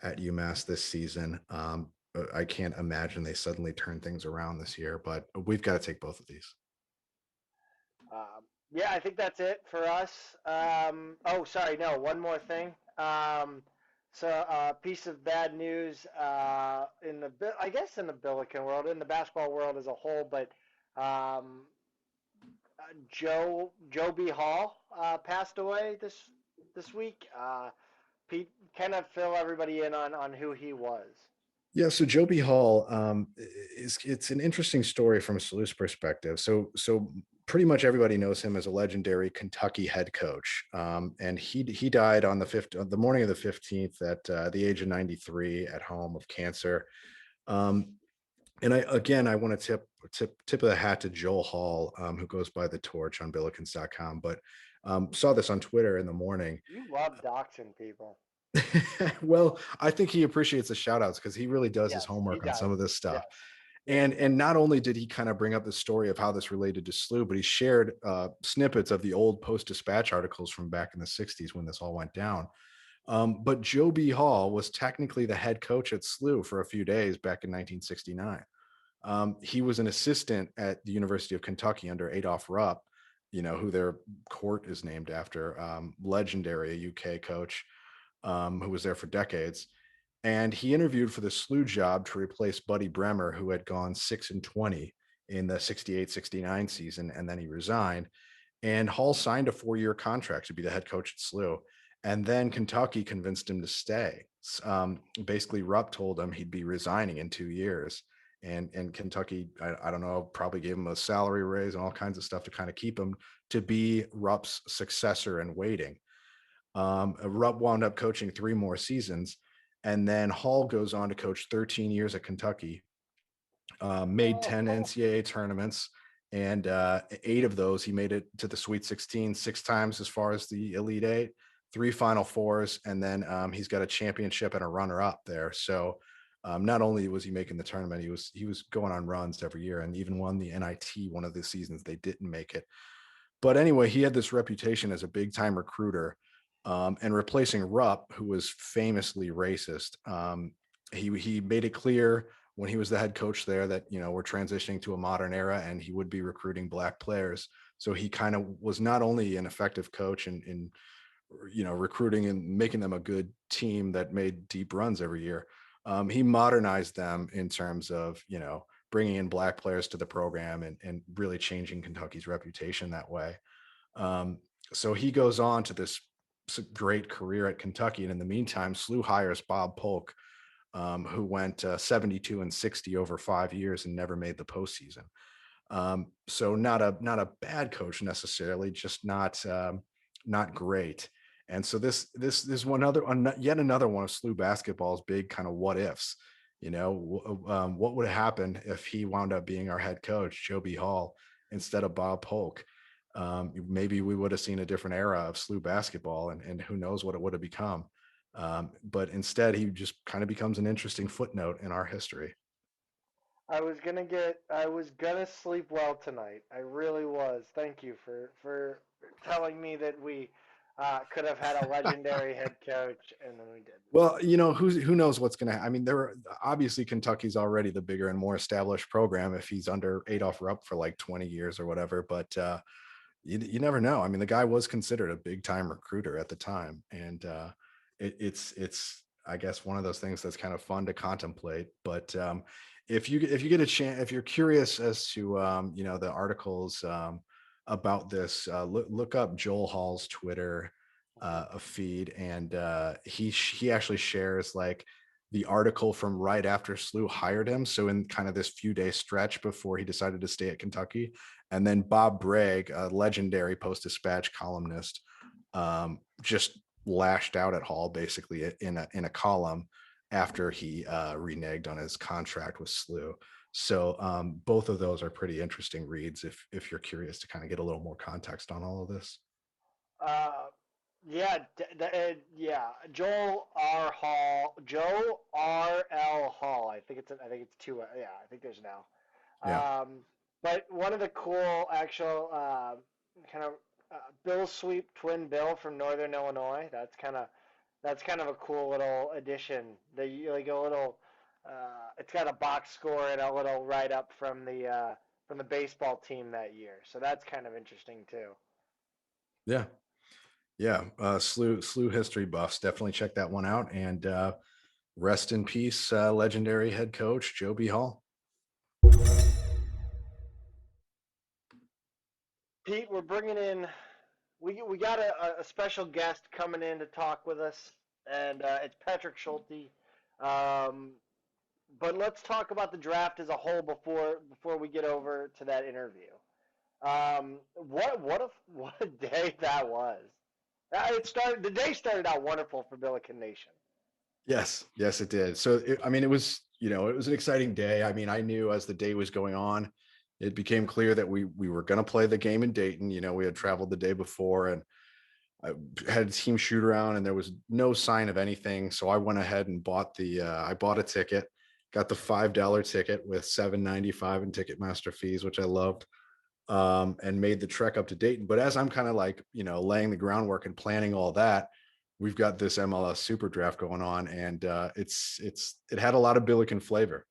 at UMass this season. I can't imagine they suddenly turn things around this year. But we've got to take both of these. Yeah, I think that's it for us. Oh, sorry, no, one more thing. So, piece of bad news I guess in the Billiken world, in the basketball world as a whole, but um, Joe B. Hall passed away this week. Pete, kind of fill everybody in on who he was. Yeah, so Joby Hall is it's an interesting story from a Sleuth's perspective. So pretty much everybody knows him as a legendary Kentucky head coach, and he died on the morning of the 15th at the age of 93 at home of cancer. Um, and I want to tip of the hat to Joel Hall, who goes by the Torch on Billikens.com, but saw this on Twitter in the morning. You love doxing people. Well, I think he appreciates the shout outs because he really does his Yes, he homework on some does. of this stuff. Yes, yes, And not only did he kind of bring up the story of how this related to SLU, but he shared snippets of the old Post Dispatch articles from back in the 60s when this all went down. But Joe B. Hall was technically the head coach at SLU for a few days back in 1969. He was an assistant at the University of Kentucky under Adolph Rupp, who their court is named after, legendary UK coach, who was there for decades. And he interviewed for the SLU job to replace Buddy Bremer, who had gone 6-20 in the 68-69 season, and then he resigned. And Hall signed a 4-year contract to be the head coach at SLU. And then Kentucky convinced him to stay. Basically, Rupp told him he'd be resigning in 2 years. And Kentucky, I don't know, probably gave him a salary raise and all kinds of stuff to kind of keep him to be Rupp's successor in waiting. Rupp wound up coaching 3 more seasons. And then Hall goes on to coach 13 years at Kentucky, made 10 Oh, NCAA tournaments, and 8 of those he made it to the Sweet 16 6 times as far as the Elite Eight, 3 Final Fours, and then he's got a championship and a runner-up there. So not only was he making the tournament, he was going on runs every year, and even won the NIT one of the seasons they didn't make it. But anyway, he had this reputation as a big-time recruiter, and replacing Rupp, who was famously racist. He made it clear when he was the head coach there that we're transitioning to a modern era, and he would be recruiting Black players. So he kind of was not only an effective coach in recruiting and making them a good team that made deep runs every year. He modernized them in terms of bringing in Black players to the program and really changing Kentucky's reputation that way. So he goes on to this great career at Kentucky. And in the meantime, SLU hires Bob Polk, who went 72-60 over 5 years and never made the postseason. So not a bad coach necessarily, just not great. And so this is yet another one of SLU basketball's big kind of what ifs. What would happen if he wound up being our head coach, Joe B. Hall, instead of Bob Polk? Maybe we would have seen a different era of SLU basketball, and who knows what it would have become. But instead, he just kind of becomes an interesting footnote in our history. I was gonna sleep well tonight. I really was. Thank you for telling me that we could have had a legendary head coach, and then we didn't. Well, who knows what's going to. I mean, obviously Kentucky's already the bigger and more established program if he's under Adolph Rupp for like 20 years or whatever. But you never know. I mean, the guy was considered a big time recruiter at the time, and it's I guess one of those things that's kind of fun to contemplate. But if you get a chance, if you're curious as to the articles about this, look up Joel Hall's Twitter a feed, and he actually shares like the article from right after SLU hired him. So in kind of this few day stretch before he decided to stay at Kentucky, and then Bob Bragg, a legendary Post Dispatch columnist, just lashed out at Hall basically in a column after he reneged on his contract with SLU. So both of those are pretty interesting reads if you're curious to kind of get a little more context on all of this. Uh, yeah, yeah. Joe R. L. Hall. I think it's two. Yeah, I think there's now. Yeah. But one of the cool actual kind of Bill Sweep twin Bill from Northern Illinois. That's kind of a cool little addition. They like a little it's got a box score and a little write up from the baseball team that year. So that's kind of interesting too. Yeah. Yeah. Slew history buffs. Definitely check that one out. And rest in peace, legendary head coach Joe B. Hall. Pete, we're bringing in we got a special guest coming in to talk with us, and it's Patrick Schulte. Um, but let's talk about the draft as a whole before we get over to that interview. What a day that was. The day started out wonderful for Billiken Nation. Yes. Yes, it did. So, I mean, it was, it was an exciting day. I mean, I knew as the day was going on, it became clear that we were going to play the game in Dayton. We had traveled the day before, and I had a team shoot around, and there was no sign of anything. So I went ahead and I bought a ticket, got the $5 ticket with $7.95 in Ticketmaster fees, which I loved, and made the trek up to Dayton. But as I'm kind of like, laying the groundwork and planning all that, we've got this MLS Super Draft going on, and it had a lot of Billiken flavor.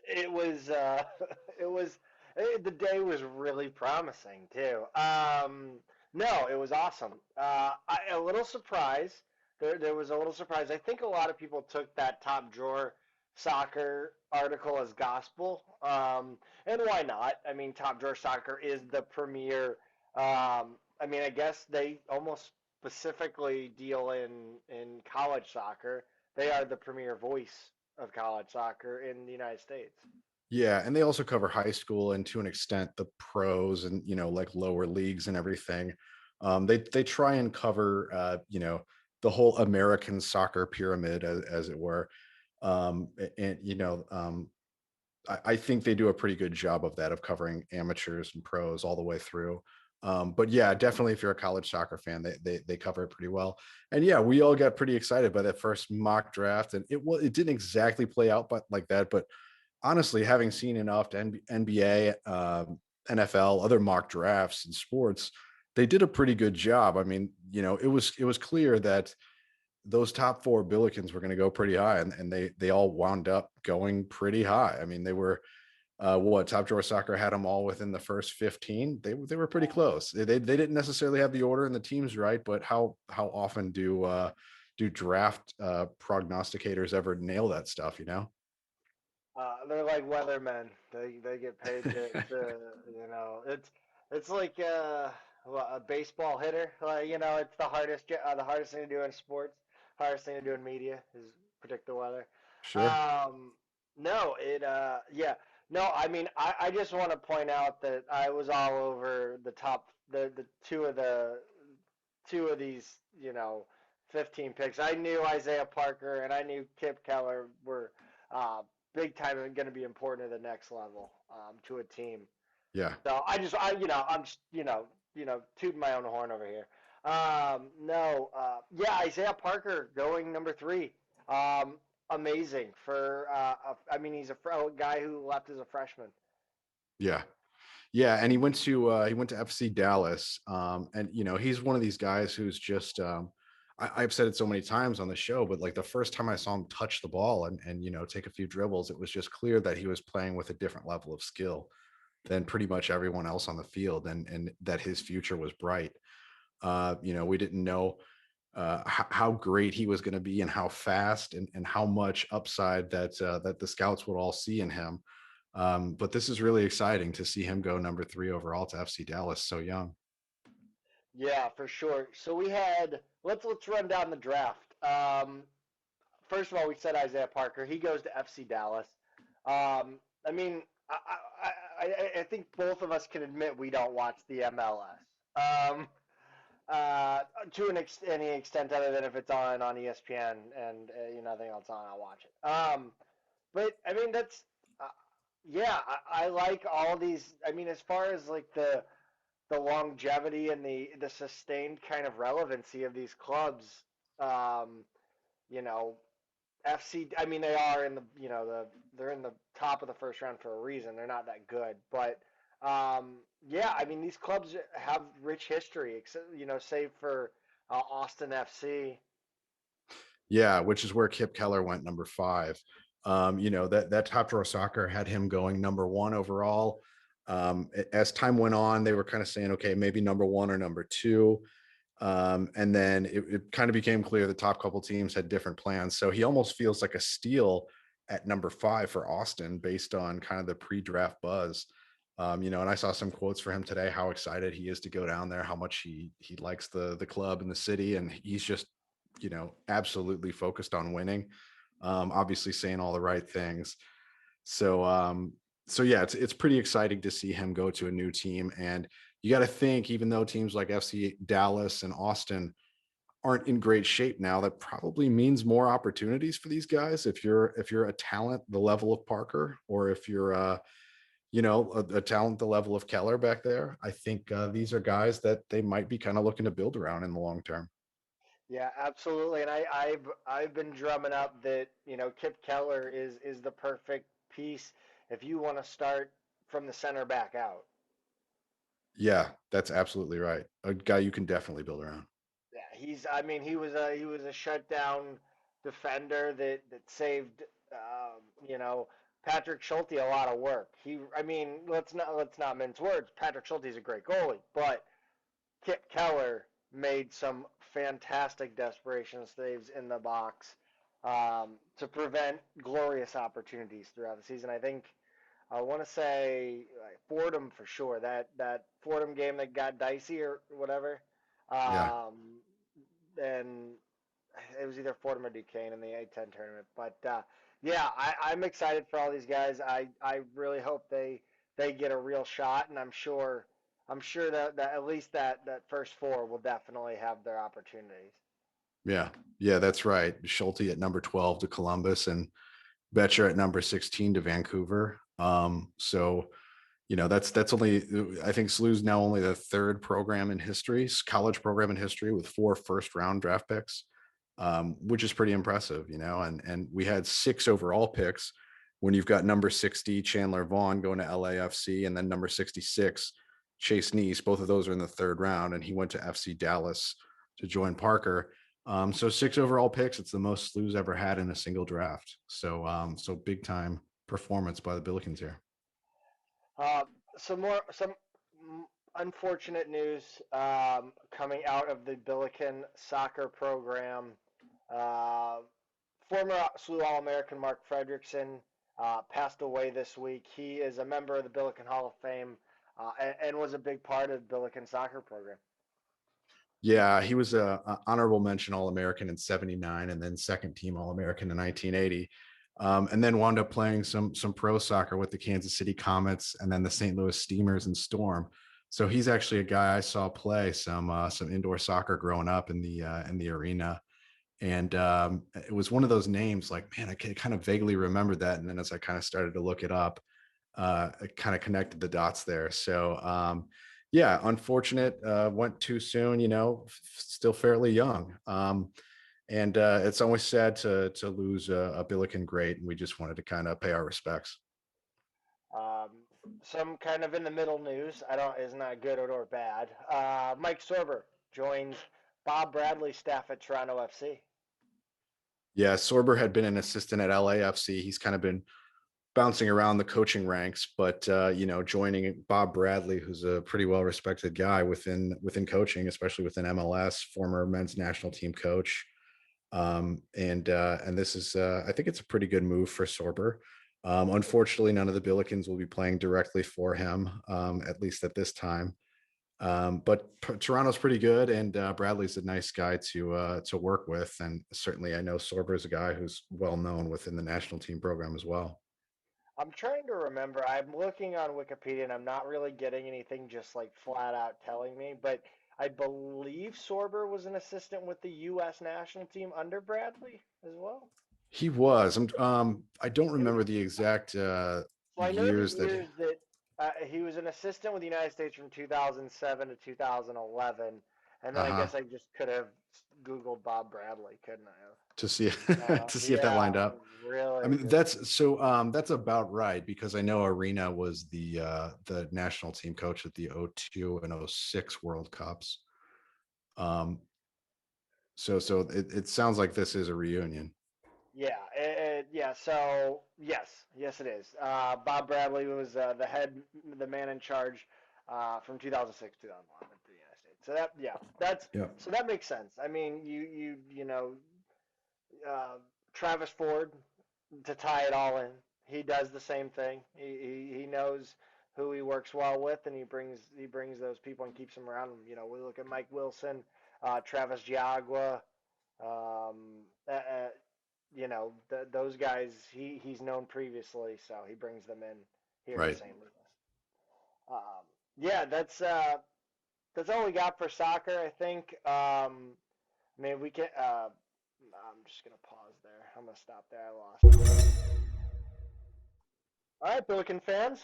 It was it was the day was really promising too. No, it was awesome. A little surprise. There was a little surprise. I think a lot of people took that top drawer soccer article as gospel. And why not? I mean, top drawer soccer is the premier. I mean, I guess they almost specifically deal in college soccer. They are the premier voice of college soccer in the United States. Yeah, and they also cover high school and to an extent the pros and like lower leagues and everything. They try and cover the whole American soccer pyramid as it were. And I think they do a pretty good job of that, of covering amateurs and pros all the way through. But yeah, definitely if you're a college soccer fan, they cover it pretty well. And yeah, we all got pretty excited by that first mock draft, and it didn't exactly play out but like that, but honestly, having seen enough to NBA, NFL, other mock drafts and sports, they did a pretty good job. I mean, it was clear that those top four Billikens were going to go pretty high, and they all wound up going pretty high. I mean, they were what Top Drawer Soccer had them all within the first 15. They were pretty close. They didn't necessarily have the order and the teams right, but how often do draft prognosticators ever nail that stuff? They're like weathermen. They get paid to it's like a baseball hitter. Like, it's the hardest thing to do in sports. Hardest thing to do in media is predict the weather. Sure. Um, no, yeah. No, I mean I just want to point out that I was all over the two of these 15 picks. I knew Isaiah Parker and I knew Kip Keller were uh, big time and going to be important at the next level to a team. Yeah. So I'm just tooting my own horn over here. No, yeah, Isaiah Parker going number 3. Amazing for I mean he's a guy who left as a freshman. Yeah. Yeah, and he went to FC Dallas, and he's one of these guys who's just I've said it so many times on the show, but like the first time I saw him touch the ball and take a few dribbles, it was just clear that he was playing with a different level of skill than pretty much everyone else on the field, and that his future was bright. We didn't know how great he was going to be and how fast and how much upside that the scouts would all see in him. But this is really exciting to see him go number 3 overall to FC Dallas so young. Yeah, for sure. So we had let's run down the draft. First of all, we said Isaiah Parker. He goes to FC Dallas. I mean, I think both of us can admit we don't watch the MLS. To any extent other than if it's on ESPN and nothing else on, I'll watch it. But I mean uh, yeah, I like all these. I mean, as far as like the longevity and the sustained kind of relevancy of these clubs, um, you know, FC. I mean, they are in they're in the top of the first round for a reason. They're not that good, but yeah, I mean, these clubs have rich history, save for Austin FC. Yeah, which is where Kip Keller went number 5. That Top Drawer Soccer had him going number one overall. As time went on, they were kind of saying, okay, maybe number one or number two. And then it kind of became clear the top couple teams had different plans. So he almost feels like a steal at number 5 for Austin based on kind of the pre-draft buzz. And I saw some quotes for him today, how excited he is to go down there, how much he likes the club and the city, and he's just, absolutely focused on winning. Obviously saying all the right things. So so yeah, it's pretty exciting to see him go to a new team. And you got to think, even though teams like FC Dallas and Austin aren't in great shape now, that probably means more opportunities for these guys. If you're a talent the level of Parker, or if you're a talent the level of Keller back there, I think these are guys that they might be kind of looking to build around in the long term. Yeah, absolutely. And I've been drumming up that, Kip Keller is the perfect piece if you want to start from the center back out. Yeah, that's absolutely right. A guy you can definitely build around. Yeah, I mean, he was a shutdown defender that saved, you know, Patrick Schulte a lot of work. I mean, let's not mince words. Patrick Schulte's a great goalie, but Kip Keller made some fantastic desperation saves in the box, to prevent glorious opportunities throughout the season. I think I want to say like Fordham for sure. That Fordham game that got dicey or whatever. Yeah. Um, and it was either Fordham or Duquesne in the A10 tournament. But yeah, I'm excited for all these guys. I really hope they get a real shot, and I'm sure that at least that first four will definitely have their opportunities. Yeah. Yeah, that's right. Schulte at number 12 to Columbus, and Betcher at number 16 to Vancouver. So that's only, I think SLU's now only the third program in history, college program in history, with 4 first round draft picks, which is pretty impressive, and we had 6 overall picks when you've got number 60 Chandler Vaughn going to LAFC, and then number 66 Chase Neese. Both of those are in the third round, and he went to FC Dallas to join Parker. So 6 overall picks. It's the most SLU's ever had in a single draft. So big time performance by the Billikens here. Uh, some unfortunate news, coming out of the Billiken soccer program. Uh, Former SLU All-American Mark Fredrickson passed away this week. He is a member of the Billiken Hall of Fame, and was a big part of the Billiken soccer program. Yeah, he was a honorable mention All-American in '79, and then second team All-American in 1980. And then wound up playing some pro soccer with the Kansas City Comets and then the St. Louis Steamers and Storm. So he's actually a guy I saw play some indoor soccer growing up in the arena. And it was one of those names like, man, I kind of vaguely remembered that. And then as I kind of started to look it up, I kind of connected the dots there. So yeah, unfortunate, went too soon, still fairly young. And it's always sad to lose a Billiken great, and we just wanted to kind of pay our respects. Um, some kind of in the middle news. I don't is not good or bad. Mike Sorber joins Bob Bradley's staff at Toronto FC. Yeah, Sorber had been an assistant at LAFC. He's kind of been bouncing around the coaching ranks, but joining Bob Bradley, who's a pretty well respected guy within coaching, especially within MLS, former men's national team coach. And this is, I think it's a pretty good move for Sorber. Unfortunately, none of the Billikens will be playing directly for him, at least at this time. But Toronto's pretty good, and Bradley's a nice guy to work with, and certainly I know Sorber is a guy who's well known within the national team program as well. I'm trying to remember. I'm looking on Wikipedia and I'm not really getting anything just like flat out telling me, but I believe Sorber was an assistant with the U.S. national team under Bradley as well. He was. I don't It was, remember the exact I know the years that. years that he was an assistant with the United States from 2007 to 2011, and then Uh I huh. guess I just could have Googled Bob Bradley, couldn't I have? To see to see if that Yeah, lined up. I really mean, just that's about right, because I know Arena was the national team coach at the '02 and '06 World Cups. Um, so it sounds like this is a reunion. Yeah. So yes, it is. Bob Bradley was the man in charge from 2006 2001 at the United States. Yeah. So that makes sense. I mean, you know, uh, Travis Ford to tie it all in. He does the same thing. He knows who he works well with, and he brings those people and keeps them around him. You know, we look at Mike Wilson, Travis Giagua, uh, those guys he's known previously, so he brings them in here to Right. St. Louis. Yeah, that's all we got for soccer. I think. I mean, we can. I'm just gonna pause there. I'm gonna stop there. I lost it. All right, Billiken fans.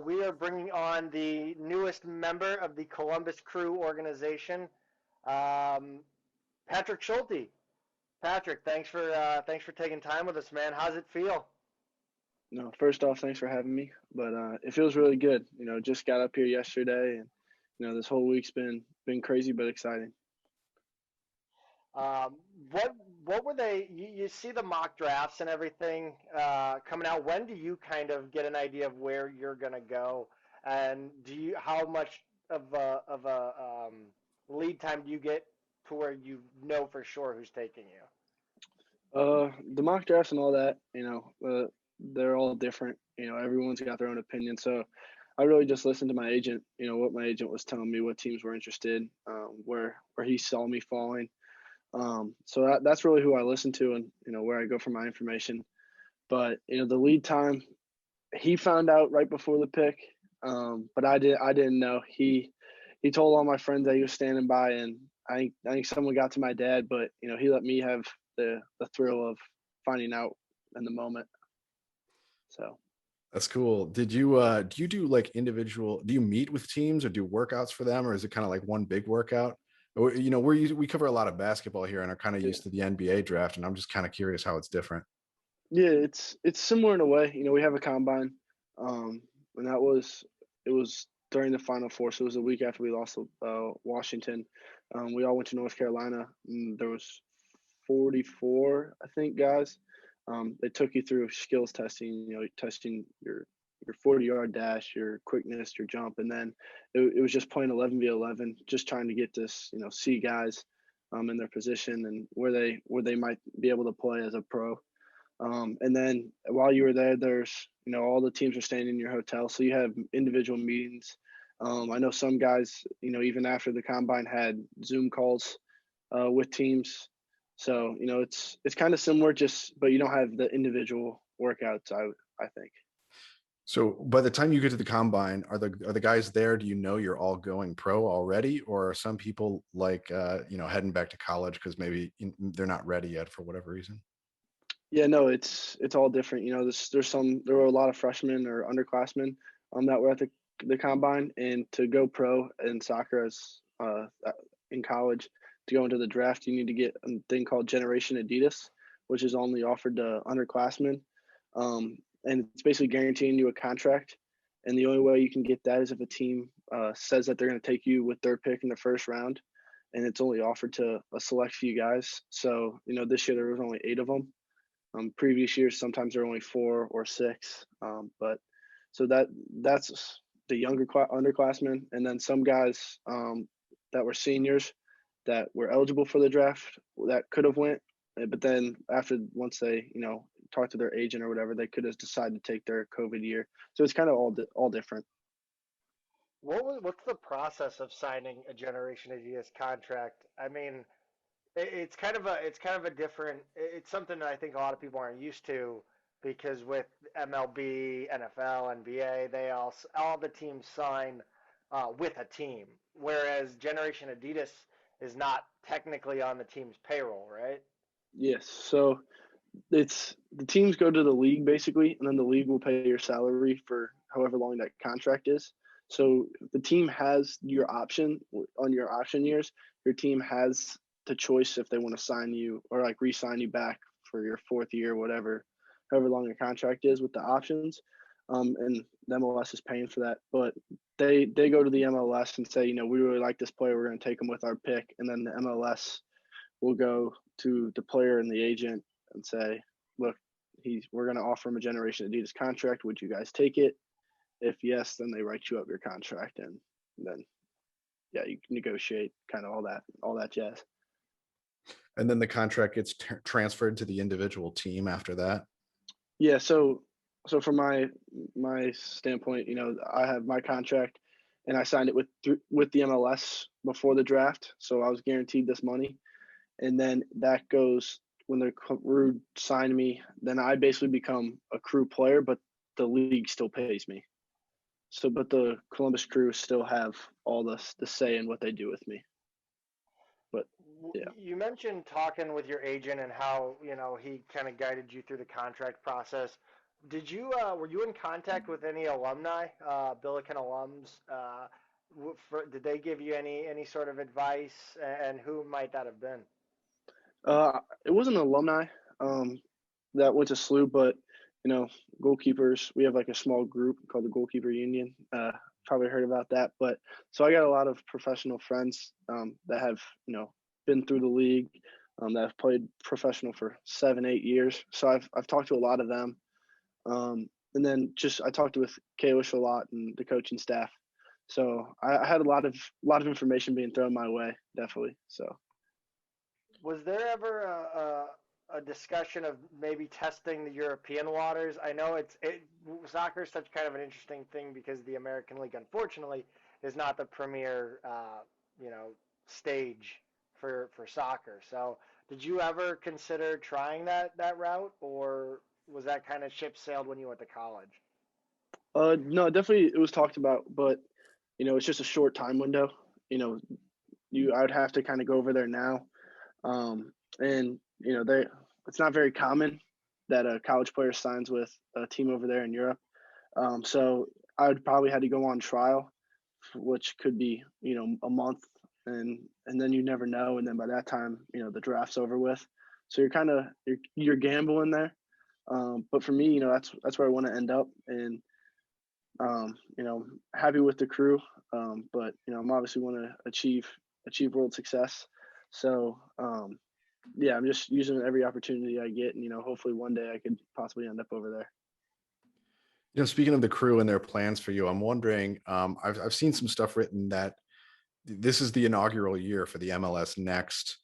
We are bringing on the newest member of the Columbus Crew organization, um, Patrick Schulte. Patrick, thanks for taking time with us, man. How's it feel? No, first off, thanks for having me. But it feels really good. Just got up here yesterday, and this whole week's been crazy but exciting. Um, what what were they? You see the mock drafts and everything coming out. When do you kind of get an idea of where you're gonna go, and how much of a lead time do you get to where you know for sure who's taking you? The mock drafts and all that, they're all different. Everyone's got their own opinion. So I really just listened to my agent. What my agent was telling me, what teams were interested, where he saw me falling. So that's really who I listen to, and where I go for my information. But the lead time, he found out right before the pick, but I didn't know. He told all my friends that he was standing by, and I think someone got to my dad, but he let me have the thrill of finding out in the moment. So That's cool. Did you do you do like individual, do you meet with teams or do workouts for them, or is it kind of like one big workout? We cover a lot of basketball here and are kind of yeah, used to the NBA draft, and I'm just kind of curious how it's different. yeah, it's similar in a way. We have a combine, and it was during the Final Four, so it was a week after we lost to Washington. We all went to North Carolina. And there was 44, I think, guys. They took you through skills testing, testing your 40-yard dash, your quickness, your jump, and then it was just playing 11v11, just trying to get this, see guys in their position and where they might be able to play as a pro. And then while you were there, there's, all the teams are staying in your hotel. So you have individual meetings. I know some guys, even after the combine had Zoom calls with teams. So, it's kind of similar, but you don't have the individual workouts, I think. So by the time you get to the combine, are the guys there? Do you know you're all going pro already, or are some people like heading back to college because maybe they're not ready yet for whatever reason? Yeah, no, it's all different. There were a lot of freshmen or underclassmen that were at the combine, and to go pro in soccer as in college, to go into the draft, you need to get a thing called Generation Adidas, which is only offered to underclassmen, and it's basically guaranteeing you a contract. And the only way you can get that is if a team says that they're going to take you with their pick in the first round, and it's only offered to a select few guys. So this year there was only 8 of them. Previous years, sometimes there are only 4 or 6. But so that's the younger underclassmen, and then some guys that were seniors that were eligible for the draft that could have went, but then once they talked to their agent or whatever, they could have decided to take their COVID year. So it's kind of all different. What's the process of signing a Generation Adidas contract? I mean, it's kind of a different. It's something that I think a lot of people aren't used to because with MLB, NFL, NBA, all the teams sign with a team, whereas Generation Adidas is not technically on the team's payroll, right? Yes. So it's the teams go to the league basically, and then the league will pay your salary for however long that contract is. So the team has your option on your option years. Your team has the choice if they want to sign you or like re-sign you back for your 4th year, whatever, however long your contract is with the options. And the MLS is paying for that, but they go to the MLS and say, we really like this player, we're going to take him with our pick, and then the MLS will go to the player and the agent and say, look, we're going to offer him a generation Adidas contract. Would you guys take it? If yes, then they write you up your contract, and then you can negotiate kind of all that jazz. And then the contract gets transferred to the individual team after that. Yeah. So from my standpoint, I have my contract, and I signed it with the MLS before the draft, so I was guaranteed this money, and then that goes when the Crew signed me. Then I basically become a Crew player, but the league still pays me. So, but the Columbus Crew still have all the say in what they do with me. But yeah. You mentioned talking with your agent and how, he kind of guided you through the contract process. Did you, were you in contact with any alumni, Billiken alums? Did they give you any sort of advice, and who might that have been? It wasn't an alumni that went to SLU, but goalkeepers. We have like a small group called the Goalkeeper Union. Probably heard about that. But so I got a lot of professional friends that have been through the league, that have played professional for 7-8 years. So I've talked to a lot of them, and then I talked with Kalish a lot and the coaching staff. So I had a lot of information being thrown my way, definitely. So was there ever a discussion of maybe testing the European waters? I know soccer is such kind of an interesting thing because the American League, unfortunately, is not the premier, stage for soccer. So did you ever consider trying that route, or was that kind of ship sailed when you went to college? No, definitely it was talked about, but it's just a short time window. I would have to kind of go over there now, and it's not very common that a college player signs with a team over there in Europe. So I would probably have to go on trial, which could be a month, and then you never know, and then by that time the draft's over with. So you're gambling there. But for me, that's where I want to end up, and happy with the Crew. But I'm obviously want to achieve world success. So yeah, I'm just using every opportunity I get, and hopefully one day I could possibly end up over there. Speaking of the Crew and their plans for you, I'm wondering, I've seen some stuff written that this is the inaugural year for the MLS Next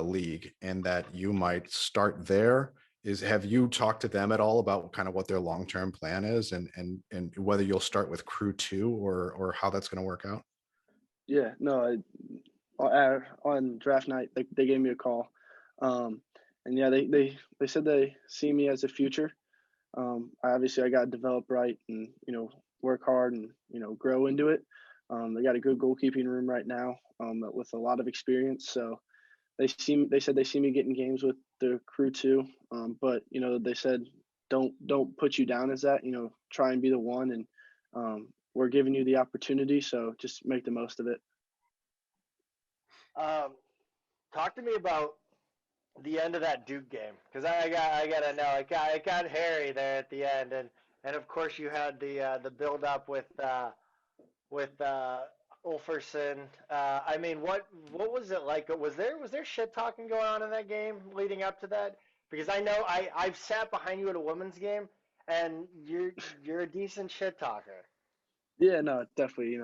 league, and that you might start there. Have you talked to them at all about kind of what their long-term plan is, and whether you'll start with Crew 2 or how that's going to work out? Yeah, no, on draft night, they gave me a call. And yeah, they said they see me as a future. I got to develop right and, work hard and, grow into it. They got a good goalkeeping room right now, with a lot of experience. So they said they see me getting games with the Crew too. But, they said, don't put you down as that, try and be the one. And we're giving you the opportunity. So just make the most of it. Talk to me about the end of that Duke game, because I gotta know, it got hairy there at the end, and of course you had the build up with Ulferson. I mean, what was it like? Was there shit talking going on in that game leading up to that? Because I know I've sat behind you at a women's game, and you're a decent shit talker. Yeah, no, definitely.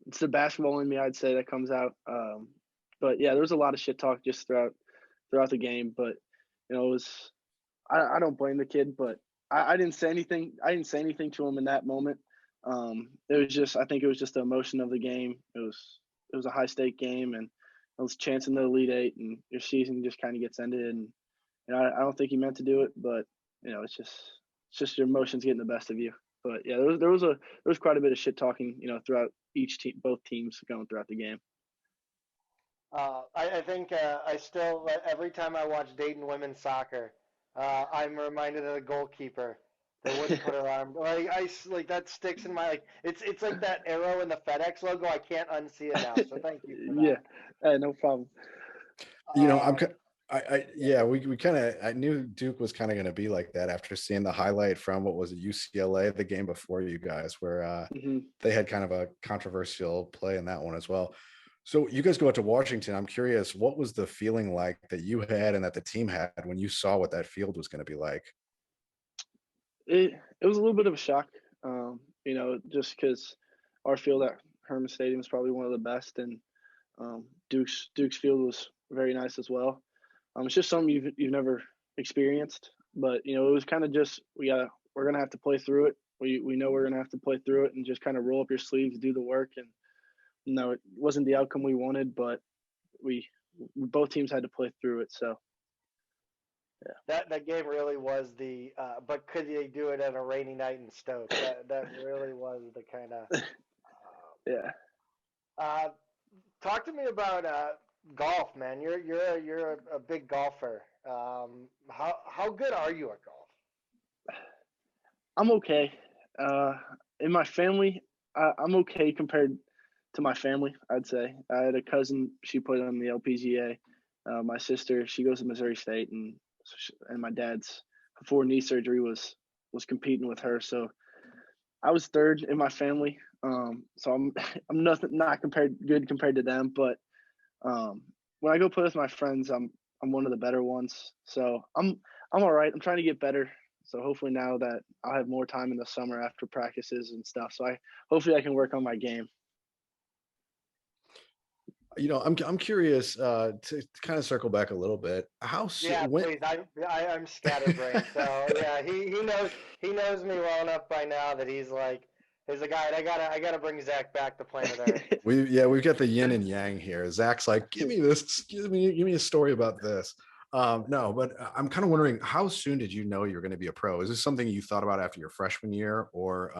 It's the basketball in me, I'd say, that comes out. But yeah, there was a lot of shit talk just throughout the game. But it was, I don't blame the kid, but I didn't say anything. I didn't say anything to him in that moment. It was just, I think it was just the emotion of the game. It was a high stake game, and it was chancing the Elite Eight, and your season just kind of gets ended. And I don't think he meant to do it, but it's just your emotions getting the best of you. But yeah, there was quite a bit of shit talking, throughout each team, both teams going throughout the game. I think I still, every time I watch Dayton women's soccer, I'm reminded of the goalkeeper that wouldn't put her arm. Like that sticks in my, it's like that arrow in the FedEx logo. I can't unsee it now. So thank you for that. Yeah, no problem. I knew Duke was kind of going to be like that after seeing the highlight from, what was it, UCLA, the game before you guys, where they had kind of a controversial play in that one as well. So you guys go out to Washington. I'm curious, what was the feeling like that you had and that the team had when you saw what that field was going to be like? It was a little bit of a shock, just because our field at Herman Stadium is probably one of the best, and Duke's field was very nice as well. It's just something you've never experienced, but it was kind of just we're gonna have to play through it. We know we're gonna have to play through it and just kind of roll up your sleeves, do the work, and no, it wasn't the outcome we wanted, but we both teams had to play through it. So yeah, That game really was the but could they do it on a rainy night in Stoke? That really was the kind of. yeah. Uh, talk to me about golf, man. You're a big golfer. How good are you at golf? I'm okay. In my family, I'm okay compared to my family, I'd say. I had a cousin, she played on the LPGA. My sister, she goes to Missouri State, and my dad's before knee surgery was competing with her. So I was third in my family. So I'm I'm not compared to them, but when I go play with my friends, I'm one of the better ones. So I'm all right. I'm trying to get better. So hopefully now that I'll have more time in the summer after practices and stuff. So hopefully I can work on my game. I'm curious to kind of circle back a little bit. Yeah, When please. I'm scatterbrained, so yeah, he knows me well enough by now that he's like, he's a guy. I gotta bring Zach back to planet Earth. we've got the yin and yang here. Zach's like, give me a story about this. No, but I'm kind of wondering, how soon did you know you were going to be a pro? Is this something you thought about after your freshman year, or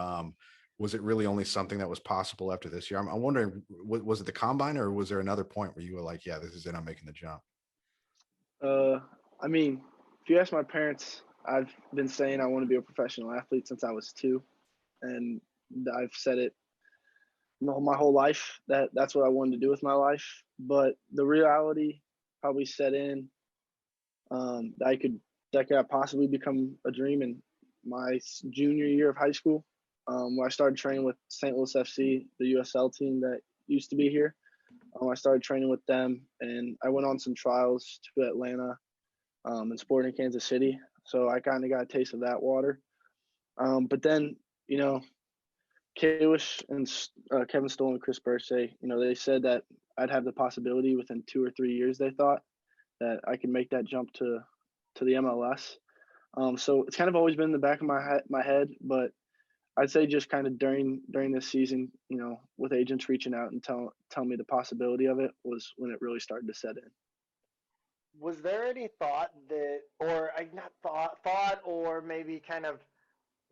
was it really only something that was possible after this year? I'm wondering, was it the combine, or was there another point where you were like, yeah, this is it, I'm making the jump? uh, I mean, if you ask my parents, I've been saying I want to be a professional athlete since I was 2, and I've said it my whole life that's what I wanted to do with my life. But the reality probably set in, that could possibly become a dream in my junior year of high school, where I started training with St. Louis FC, the USL team that used to be here. I started training with them, and I went on some trials to Atlanta, and Sporting Kansas City. So I kind of got a taste of that water. But then, you know, Kalish and Kevin Stoll and Chris Bursay, they said that I'd have the possibility within 2 or 3 years. They thought that I could make that jump to the MLS. So it's kind of always been in the back of my head, but I'd say just kind of during this season, with agents reaching out and tell me the possibility of it was when it really started to set in. Was there any thought that, or not thought, or maybe kind of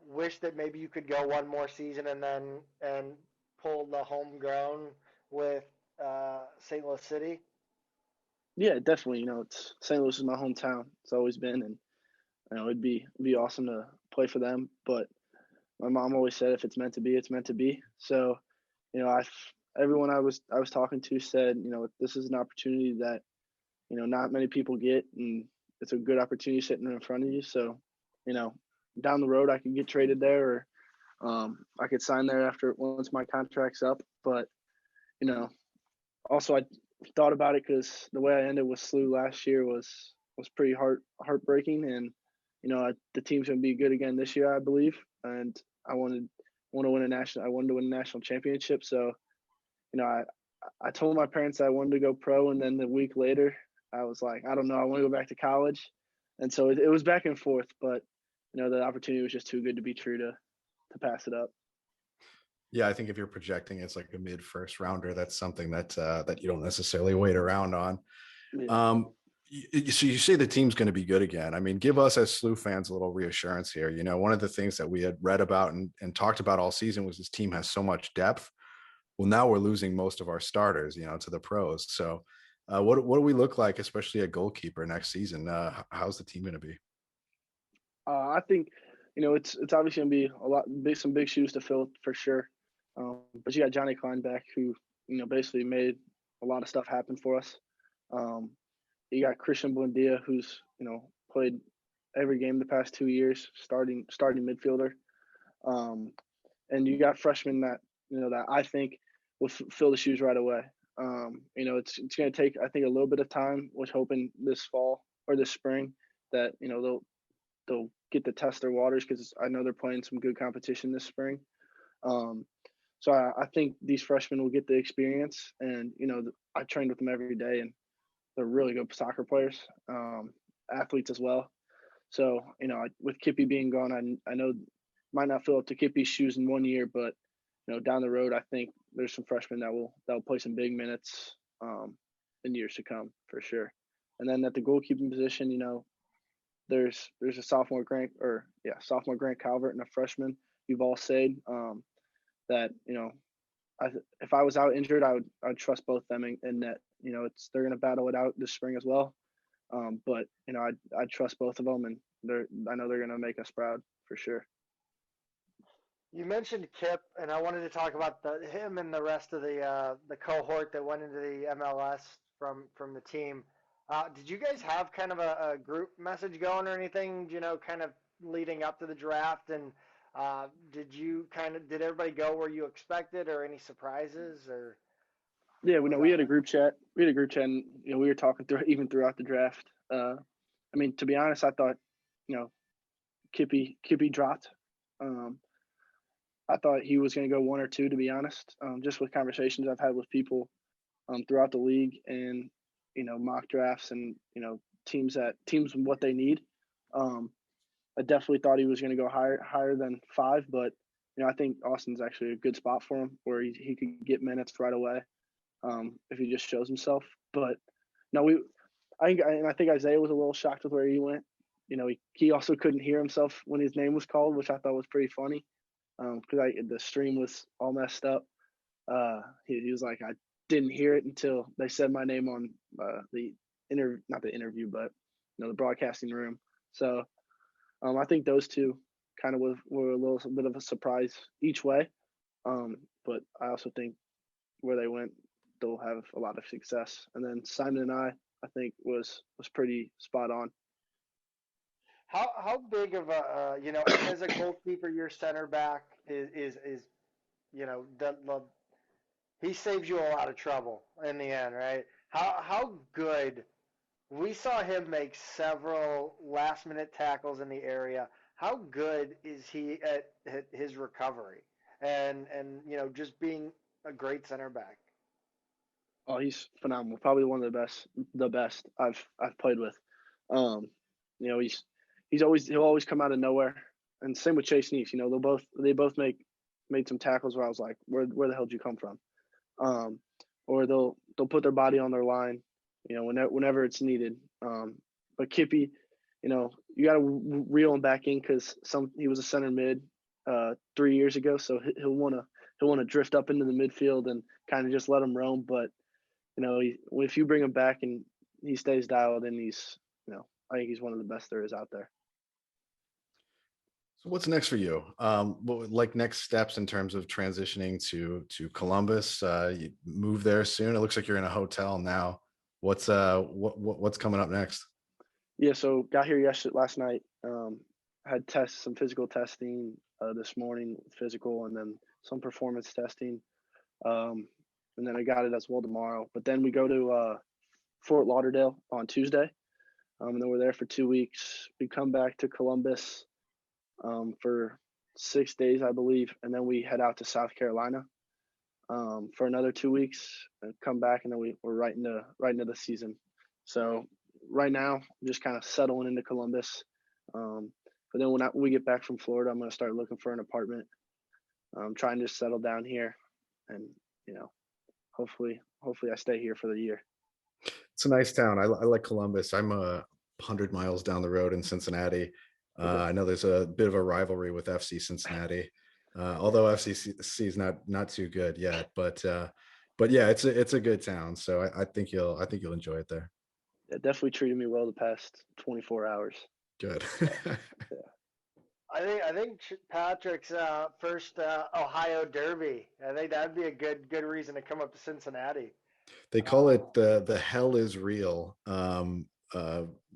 wish that maybe you could go one more season and pull the homegrown with St. Louis City? Yeah, definitely. It's St. Louis is my hometown. It's always been, and it'd be awesome to play for them. But my mom always said, if it's meant to be, it's meant to be. So, I everyone I was talking to said, this is an opportunity that not many people get, and it's a good opportunity sitting in front of you. So, down the road I could get traded there, or I could sign there once my contract's up. But also I thought about it because the way I ended with SLU last year was pretty heartbreaking, and the team's gonna be good again this year, I believe, and I wanted to win I wanted to win a national championship. So I told my parents I wanted to go pro, and then the week later I was like, I don't know, I want to go back to college, and so it was back and forth, but the opportunity was just too good to be true to pass it up. Yeah, I think if you're projecting it's like a mid first rounder, that's something that you don't necessarily wait around on. Yeah. So you say the team's going to be good again. I mean, give us as SLU fans a little reassurance here. One of the things that we had read about and talked about all season was this team has so much depth. Well, now we're losing most of our starters, to the pros. So what do we look like, especially at goalkeeper next season? How's the team going to be? I think it's obviously going to be some big shoes to fill for sure. But you got Johnny Klein who basically made a lot of stuff happen for us. You got Christian Buendia, who's played every game the past 2 years, starting midfielder. And you got freshmen that that I think will fill the shoes right away. It's going to take, I think, a little bit of time. Was hoping this fall or this spring that they'll get to test their waters, because I know they're playing some good competition this spring. So I think these freshmen will get the experience, and I trained with them every day, and they're really good soccer players, athletes as well. So with Kippy being gone, I know might not fill up to Kippy's shoes in 1 year, but down the road, I think there's some freshmen that will play some big minutes in years to come for sure. And then at the goalkeeping position, there's a sophomore Grant Calvert and a freshman Yuval Sade, that if I was out injured, I would trust both them in net. They're going to battle it out this spring as well. But I'd trust both of them, and I know they're going to make us proud for sure. You mentioned Kip, and I wanted to talk about him and the rest of the cohort that went into the MLS from the team. Did you guys have kind of a group message going or anything, kind of leading up to the draft? And did everybody go where you expected, or any surprises? Or yeah, we had a group chat. And we were talking throughout the draft. To be honest, I thought Kippy dropped. I thought he was going to go 1 or 2, to be honest. Just with conversations I've had with people throughout the league, and mock drafts, and teams and what they need. I definitely thought he was going to go higher than 5, but I think Austin's actually a good spot for him, where he could get minutes right away if he just shows himself. But no, I think Isaiah was a little shocked with where he went. He also couldn't hear himself when his name was called, which I thought was pretty funny, because the stream was all messed up. He was like, I didn't hear it until they said my name on not the interview, but the broadcasting room. So I think those two kind of were a little bit of a surprise each way. But I also think where they went, they'll have a lot of success. And then Simon and I think was pretty spot on. How big of a as a goalkeeper, your center back is he saves you a lot of trouble in the end, right? How good? We saw him make several last minute tackles in the area. How good is he at his recovery and just being a great center back? Oh, he's phenomenal. Probably one of the best I've played with. He'll always come out of nowhere, and same with Chase Neese. They both made some tackles where I was like, where the hell did you come from? Or they'll put their body on their line, whenever it's needed. But Kippy, you got to reel him back in, because he was a center mid 3 years ago, so he'll want to drift up into the midfield and kind of just let him roam. But if you bring him back and he stays dialed in, I think he's one of the best there is out there. So what's next for you? What next steps in terms of transitioning to Columbus? You move there soon. It looks like you're in a hotel now. What's coming up next? Yeah, so got here last night. Had some physical testing this morning, physical, and then some performance testing. And then I got it as well tomorrow. But then we go to Fort Lauderdale on Tuesday. And then we're there for 2 weeks. We come back to Columbus for 6 days, I believe. And then we head out to South Carolina for another 2 weeks, and come back, and then we're right into the season. So right now, I'm just kind of settling into Columbus. But then when we get back from Florida, I'm going to start looking for an apartment. Trying to just settle down here, and hopefully I stay here for the year. It's a nice town. I like Columbus. I'm 100 miles down the road in Cincinnati. I know there's a bit of a rivalry with FC Cincinnati, although FCC is not too good yet. But yeah, it's a good town. So I think you'll enjoy it there. It definitely treated me well the past 24 hours. Good. Yeah. I think Patrick's first Ohio Derby. I think that'd be a good reason to come up to Cincinnati. They call it the Hell is Real.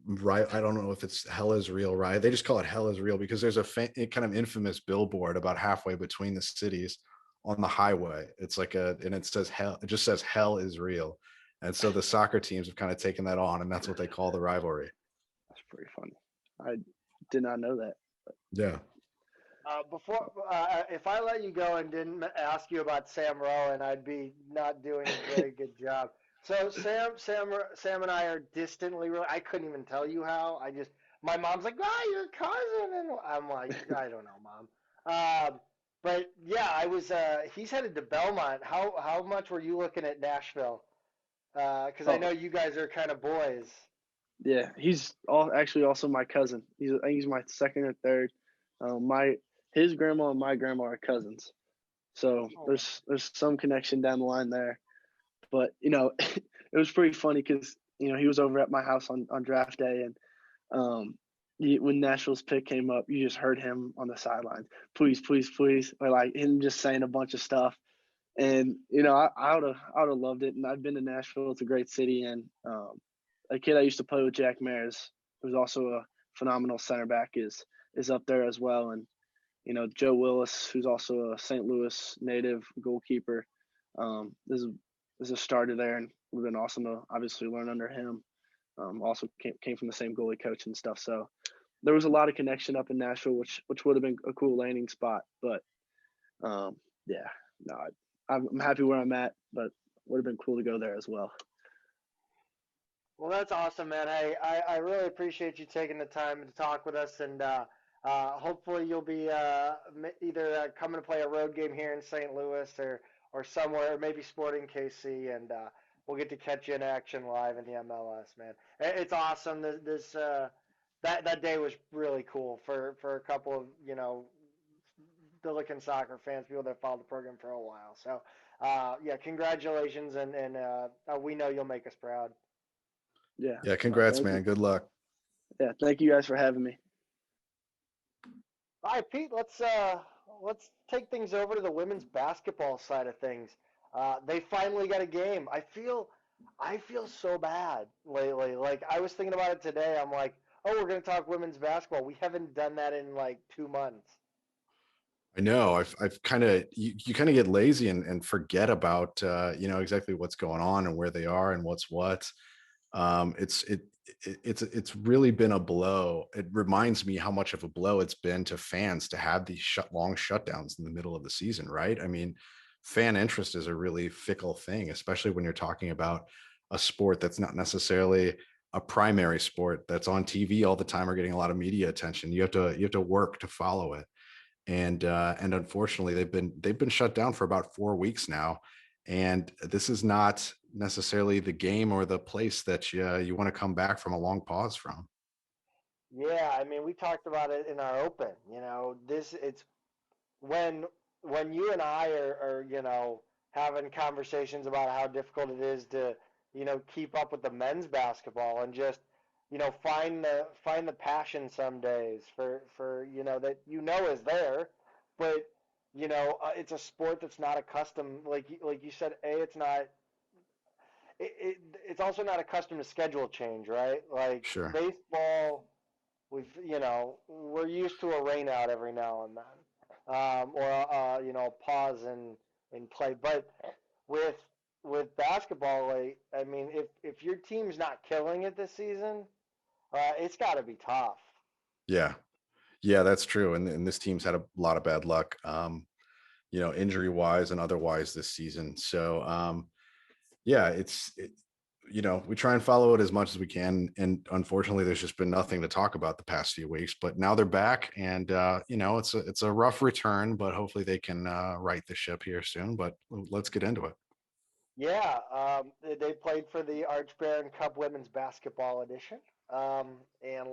Right, I don't know if it's Hell is Real, right? They just call it Hell is Real because there's a kind of infamous billboard about halfway between the cities on the highway. It's like and it says hell. It just says hell is real. And so the soccer teams have kind of taken that on, and that's what they call the rivalry. That's pretty funny. I did not know that. Yeah. If I let you go and didn't ask you about Sam Rowan, I'd be not doing a very good job. So Sam and I are distantly. I couldn't even tell you how. My mom's like, your cousin," and I'm like, I don't know, Mom. But yeah, I was. He's headed to Belmont. How much were you looking at Nashville? Because I know you guys are kind of boys. Yeah, he's actually also my cousin. I think he's my second or third. His grandma and my grandma are cousins, so there's some connection down the line there. But it was pretty funny because he was over at my house on draft day, and when Nashville's pick came up, you just heard him on the sidelines, please, please, please, or like him just saying a bunch of stuff. And I would have loved it. And I've been to Nashville; it's a great city, and a kid I used to play with, Jack Mares, who's also a phenomenal center back, is up there as well. And Joe Willis, who's also a St. Louis native goalkeeper, is a starter there, and it would have been awesome to obviously learn under him. Also came from the same goalie coach and stuff. So there was a lot of connection up in Nashville, which would have been a cool landing spot. But yeah, no, I'm happy where I'm at, but would have been cool to go there as well. Well, that's awesome, man. Hey, I really appreciate you taking the time to talk with us, and hopefully you'll be either coming to play a road game here in St. Louis or somewhere, maybe Sporting KC, and we'll get to catch you in action live in the MLS, man. It's awesome. That day was really cool for a couple of Billiken soccer fans, people that followed the program for a while. So yeah, congratulations, and we know you'll make us proud. Yeah. Congrats, man. Good luck. Yeah, thank you guys for having me. All right, Pete. Let's take things over to the women's basketball side of things. They finally got a game. I feel so bad lately. Like, I was thinking about it today. I'm like, oh, we're going to talk women's basketball. We haven't done that in like 2 months. I know. I've kind of you kind of get lazy and forget about exactly what's going on and where they are and what's what. It's really been a blow. It reminds me how much of a blow it's been to fans to have these long shutdowns in the middle of the season, right? I mean, fan interest is a really fickle thing, especially when you're talking about a sport that's not necessarily a primary sport that's on TV all the time or getting a lot of media attention. You have to work to follow it. And unfortunately they've been shut down for about 4 weeks now. And this is not necessarily the game or the place that you want to come back from a long pause from. Yeah, I mean, we talked about it in our open. It's when you and I are having conversations about how difficult it is to keep up with the men's basketball and just find the passion some days for that is there, but it's a sport that's not accustomed, like you said, it's not. It's also not accustomed to schedule change, right? Like, sure. Baseball, we're used to a rain out every now and then, or a pause in play. But with basketball, like, I mean, if your team's not killing it this season, it's got to be tough. Yeah, that's true. And this team's had a lot of bad luck, injury wise and otherwise this season. So, yeah, we try and follow it as much as we can. And unfortunately, there's just been nothing to talk about the past few weeks, but now they're back, and, it's a rough return, but hopefully they can right the ship here soon. But let's get into it. Yeah, they played for the Arch Baron Cup Women's Basketball Edition, and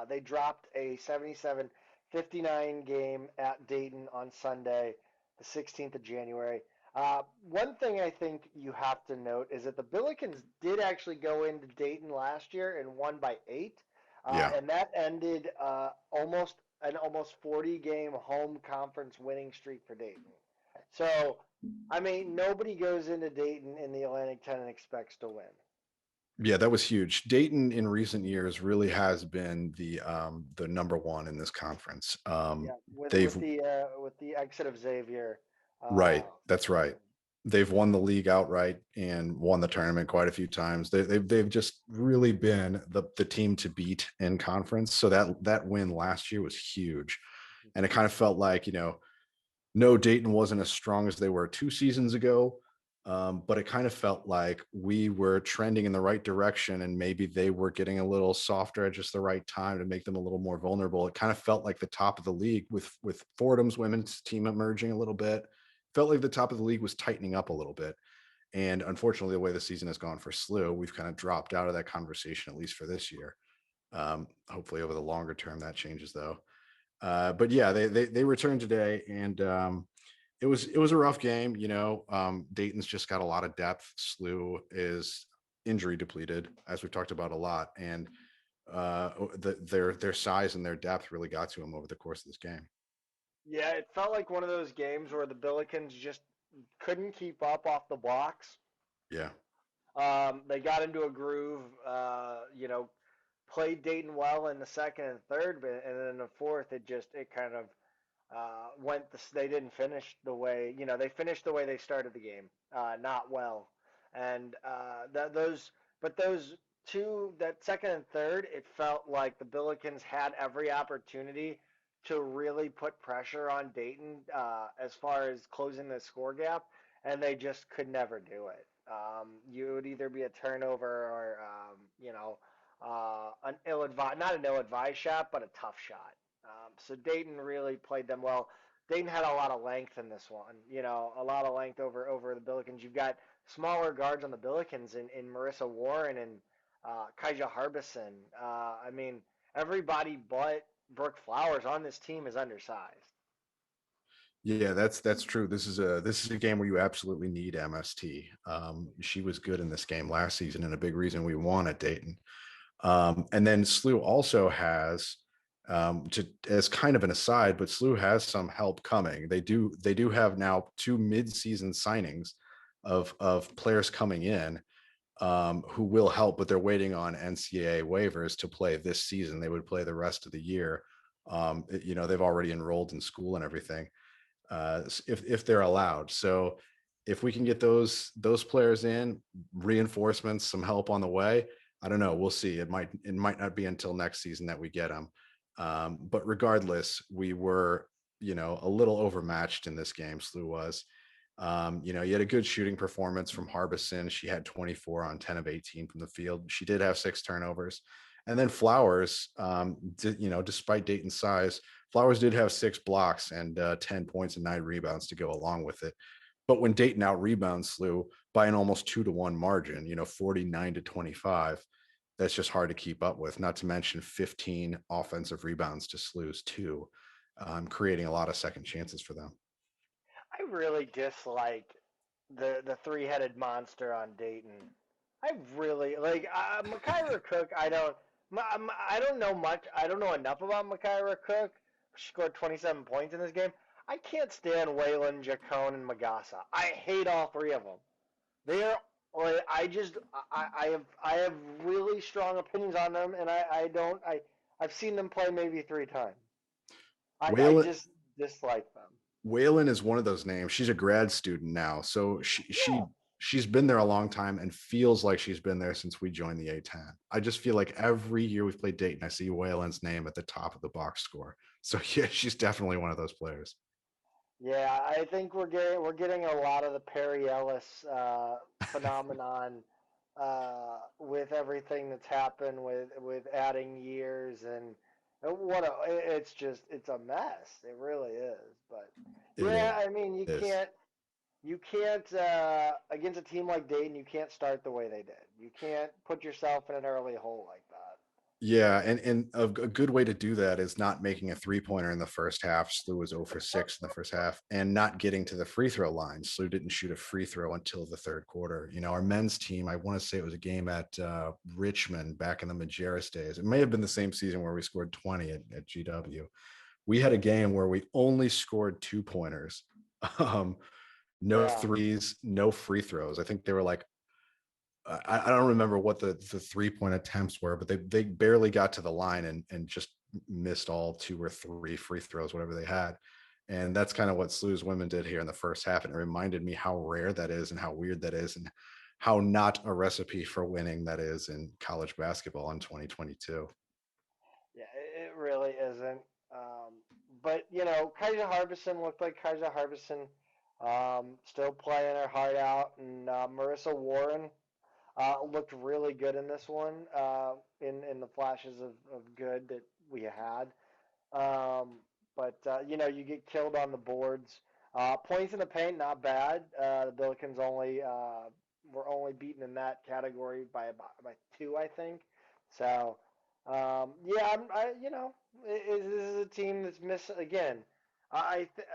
they dropped a 77-59 game at Dayton on Sunday, the 16th of January. One thing I think you have to note is that the Billikens did actually go into Dayton last year and won by 8, and that ended almost 40-game home conference winning streak for Dayton. So, I mean, nobody goes into Dayton in the Atlantic 10 and expects to win. Yeah, that was huge. Dayton in recent years really has been the number one in this conference. With the exit of Xavier, Uh, Right. That's right. They've won the league outright and won the tournament quite a few times. They've just really been the team to beat in conference. So that win last year was huge. And it kind of felt like, no, Dayton wasn't as strong as they were 2 seasons ago. But it kind of felt like we were trending in the right direction and maybe they were getting a little softer at just the right time to make them a little more vulnerable. It kind of felt like the top of the league with Fordham's women's team emerging a little bit. Felt like the top of the league was tightening up a little bit. And unfortunately, the way the season has gone for SLU, we've kind of dropped out of that conversation, at least for this year. Hopefully over the longer term that changes though. But yeah, they returned today, and it was a rough game. Dayton's just got a lot of depth. SLU is injury depleted, as we've talked about a lot, and their size and their depth really got to them over the course of this game. yeah, it felt like one of those games where the Billikens just couldn't keep up off the blocks. Yeah, They got into a groove, played Dayton well in the second and third, but and then the fourth, it kind of they didn't finish the way they finished the way they started the game, not well, and those two, that second and third, it felt like the Billikens had every opportunity to really put pressure on Dayton as far as closing the score gap, and they just could never do it. You would either be a turnover or an ill-advised, not an ill-advised shot, but a tough shot. So Dayton really played them well. Dayton had a lot of length in this one, a lot of length over the Billikens. You've got smaller guards on the Billikens in Marissa Warren and Kaija Harbison. I mean, everybody but Brooke Flowers on this team is undersized. yeah, that's true. This is a game where you absolutely need MST. She was good in this game last season, and a big reason we won at Dayton. And then SLU also has, as kind of an aside, but SLU has some help coming. They do have now 2 mid-season signings of players coming in, who will help, but they're waiting on NCAA waivers to play this season. They would play the rest of the year. They've already enrolled in school and everything, if they're allowed. So if we can get those players in, reinforcements, some help on the way, I don't know. We'll see. It might not be until next season that we get them. But regardless, we were a little overmatched in this game. SLU was. You had a good shooting performance from Harbison. She had 24 on 10 of 18 from the field. She did have 6 turnovers. And then Flowers, despite Dayton's size, Flowers did have 6 blocks and 10 points and 9 rebounds to go along with it. But when Dayton out rebounds SLU by an almost 2-1 margin, 49-25, that's just hard to keep up with. Not to mention 15 offensive rebounds to SLU's 2, creating a lot of second chances for them. I really dislike the three-headed monster on Dayton. I really like Makaira Cook. I don't know much. I don't know enough about Makaira Cook. She scored 27 points in this game. I can't stand Waylon, Jacone, and Magasa. I hate all three of them. They are. Like, I have really strong opinions on them, and I've seen them play maybe 3 times. I Waylon, just dislike them. Waylon is one of those names. She's a grad student now, so Yeah. she's been there a long time and feels like she's been there since we joined the A10. I just feel like every year we've played Dayton, I see Waylon's name at the top of the box score. So yeah, she's definitely one of those players. Yeah, I think we're getting a lot of the Perry Ellis phenomenon with everything that's happened with adding years and it's a mess. It really is. But It yeah, I mean is. you can't against a team like Dayton, you can't start the way they did. You can't put yourself in an early hole like that. Yeah, and a good way to do that is not making a 3-pointer in the first half. SLU was 0 for 6 in the first half, and not getting to the free throw line. SLU didn't shoot a free throw until the third quarter. Our men's team, I want to say it was a game at Richmond back in the Majerus days. It may have been the same season where we scored 20 at GW. We had a game where we only scored 2-pointers, no Yeah. threes, no free throws. I think they were like, I don't remember what the 3-point attempts were, but they barely got to the line and just missed all 2 or 3 free throws, whatever they had. And that's kind of what SLU's women did here in the first half. And it reminded me how rare that is and how weird that is and how not a recipe for winning that is in college basketball in 2022. Yeah, it really isn't. But Kaiser Harbison looked like Kaiser Harbison, still playing her heart out, and Marissa Warren looked really good in this one. In the flashes of good that we had. But you get killed on the boards. Points in the paint, not bad. The Billikens were only beaten in that category by two, I think. So yeah, this is a team that's missing again. I th-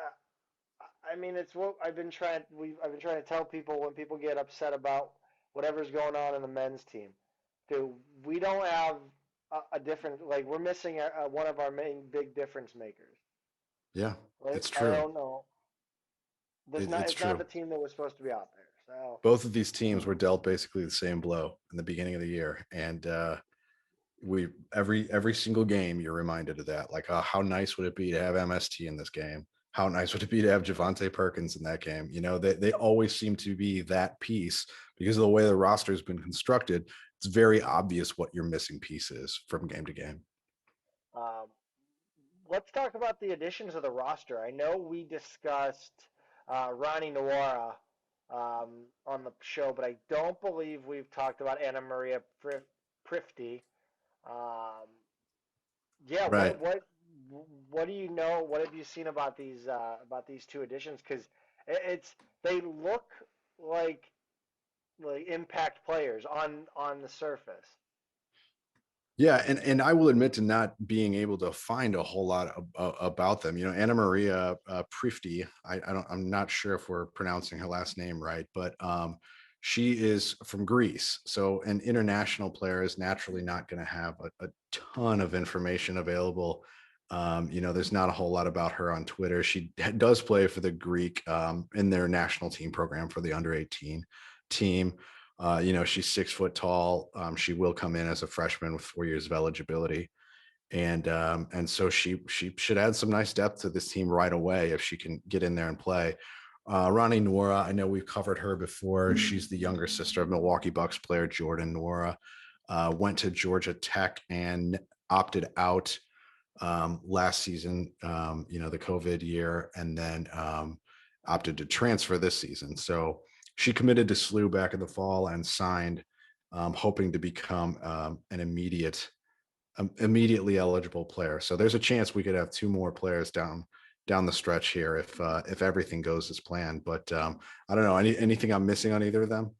I mean, it's what I've been trying to tell people when people get upset about whatever's going on in the men's team. Dude, we don't have a different, like, we're missing one of our main big difference makers. Yeah, Like, it's I true. don't know. It's It's not true. the team that was supposed to be out there. So Both of these teams were dealt basically the same blow in the beginning of the year. And we every single game you're reminded of that. Like, how nice would it be to have MST in this game? How nice would it be to have Javante Perkins in that game? They always seem to be that piece because of the way the roster has been constructed. It's very obvious what your missing piece is from game to game. um, let's talk about the additions of the roster. I know we discussed Ronnie Noira on the show, but I don't believe we've talked about Anna Maria Prifty. Um, yeah, Right. what do you know? What have you seen about these two additions? Because it's they look like impact players on the surface. Yeah, and I will admit to not being able to find a whole lot about them. Anna Maria Prifty. I'm not sure if we're pronouncing her last name right, but she is from Greece. So an international player is naturally not going to have a ton of information available. There's not a whole lot about her on Twitter. She does play for the Greek in their national team program for the under 18 team. She's 6 foot tall. She will come in as a freshman with 4 years of eligibility, and so she should add some nice depth to this team right away if she can get in there and play. Ronnie Nora, I know we've covered her before. She's the younger sister of Milwaukee Bucks player Jordan Nora. Went to Georgia Tech and opted out last season, the COVID year, and then opted to transfer this season. So she committed to SLU back in the fall and signed, hoping to become an immediately eligible player. So there's a chance we could have two more players down the stretch here if everything goes as planned. But I don't know. Anything I'm missing on either of them?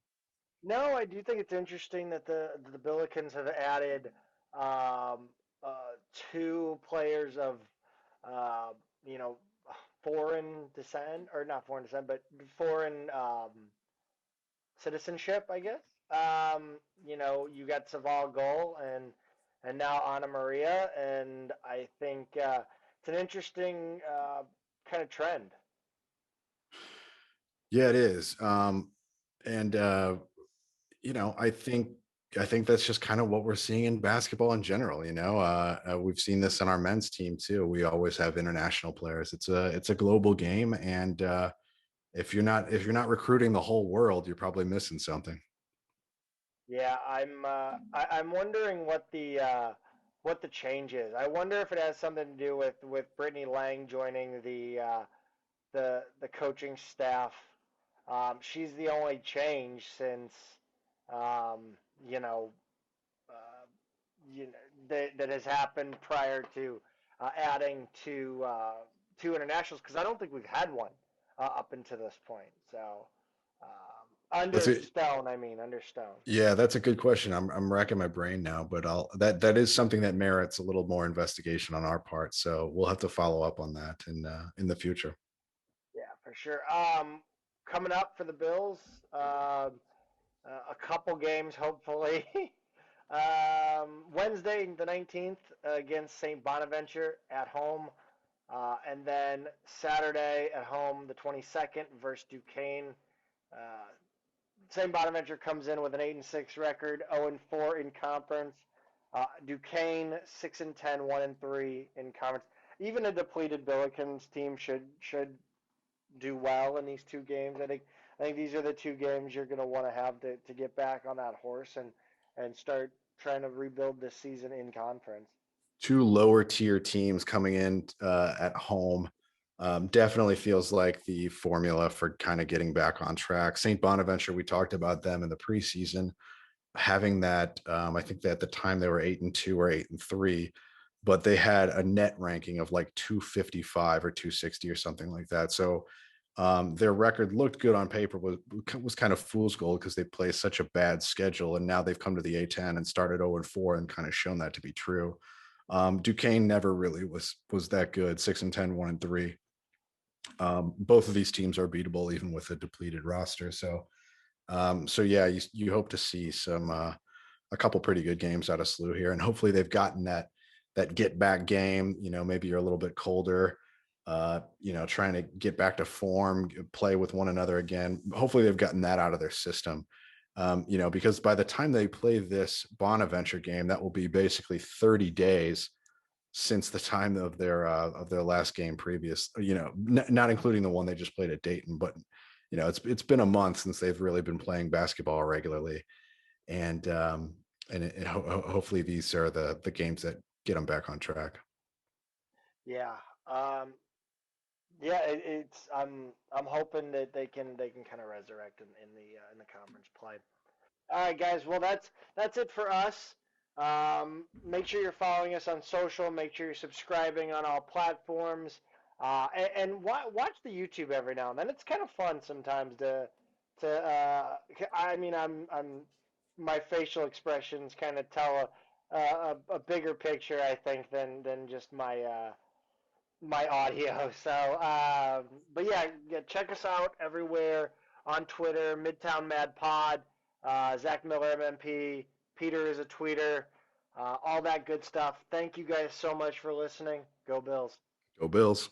No, I do think it's interesting that the Billikens have added um, two players of uh, you know foreign descent, or not foreign descent, but foreign citizenship, I guess. You got Saval Goal and now Anna Maria, and I think it's an interesting kind of trend. Yeah, it is. And I think that's just kind of what we're seeing in basketball in general. We've seen this in our men's team too. We always have international players. It's a global game, and if you're not recruiting the whole world, you're probably missing something. Yeah, I'm wondering what the change is. I wonder if it has something to do with Brittany Lang joining the coaching staff. She's the only change since um, you know uh, that has happened prior to adding two internationals, because I don't think we've had one up until this point. So That's under it. Stone, I mean under Stone. Yeah, that's a good question. I'm racking my brain now, but that is something that merits a little more investigation on our part. So we'll have to follow up on that in the future. Yeah, for sure. Coming up for the Bills, a couple games hopefully. Wednesday the 19th against St. Bonaventure at home, and then Saturday at home the 22nd versus Duquesne. Uh, St. Bonaventure comes in with an 8-6 record, 0-4 in conference. Duquesne 6-10, 1-3 in conference. even a depleted Billikens team should do well in these two games. I think these are the two games you're going to want to have to get back on that horse and start trying to rebuild this season in conference. Two lower tier teams coming in at home. Definitely feels like the formula for kind of getting back on track. St. Bonaventure, we talked about them in the preseason, having that. I think that at the time they were 8-2 or 8-3, but they had a net ranking of like 255 or 260 or something like that. So their record looked good on paper, was kind of fool's gold because they play such a bad schedule, and now they've come to the A10 and started 0-4 and kind of shown that to be true. Duquesne never really was that good. 6-10, 1-3. Both of these teams are beatable even with a depleted roster. So yeah, you hope to see a couple pretty good games out of SLU here, and hopefully they've gotten that get back game. Maybe you're a little bit colder, trying to get back to form, play with one another again. Hopefully they've gotten that out of their system. Because by the time they play this Bonaventure game, that will be basically 30 days since the time of their last game previous, not including the one they just played at Dayton, but it's been a month since they've really been playing basketball regularly. And hopefully these are the games that get them back on track. Yeah. Yeah, it's I'm hoping that they can kind of resurrect in the conference play. All right, guys. Well, that's it for us. Make sure you're following us on social. Make sure you're subscribing on all platforms. And watch the YouTube every now and then. It's kind of fun sometimes I mean, I'm my facial expressions kind of tell a bigger picture, I think, than just my audio. So, but yeah, check us out everywhere on Twitter, Midtown Mad Pod, Zach Miller MMP, Peter is a tweeter, all that good stuff. Thank you guys so much for listening. Go Bills. Go Bills.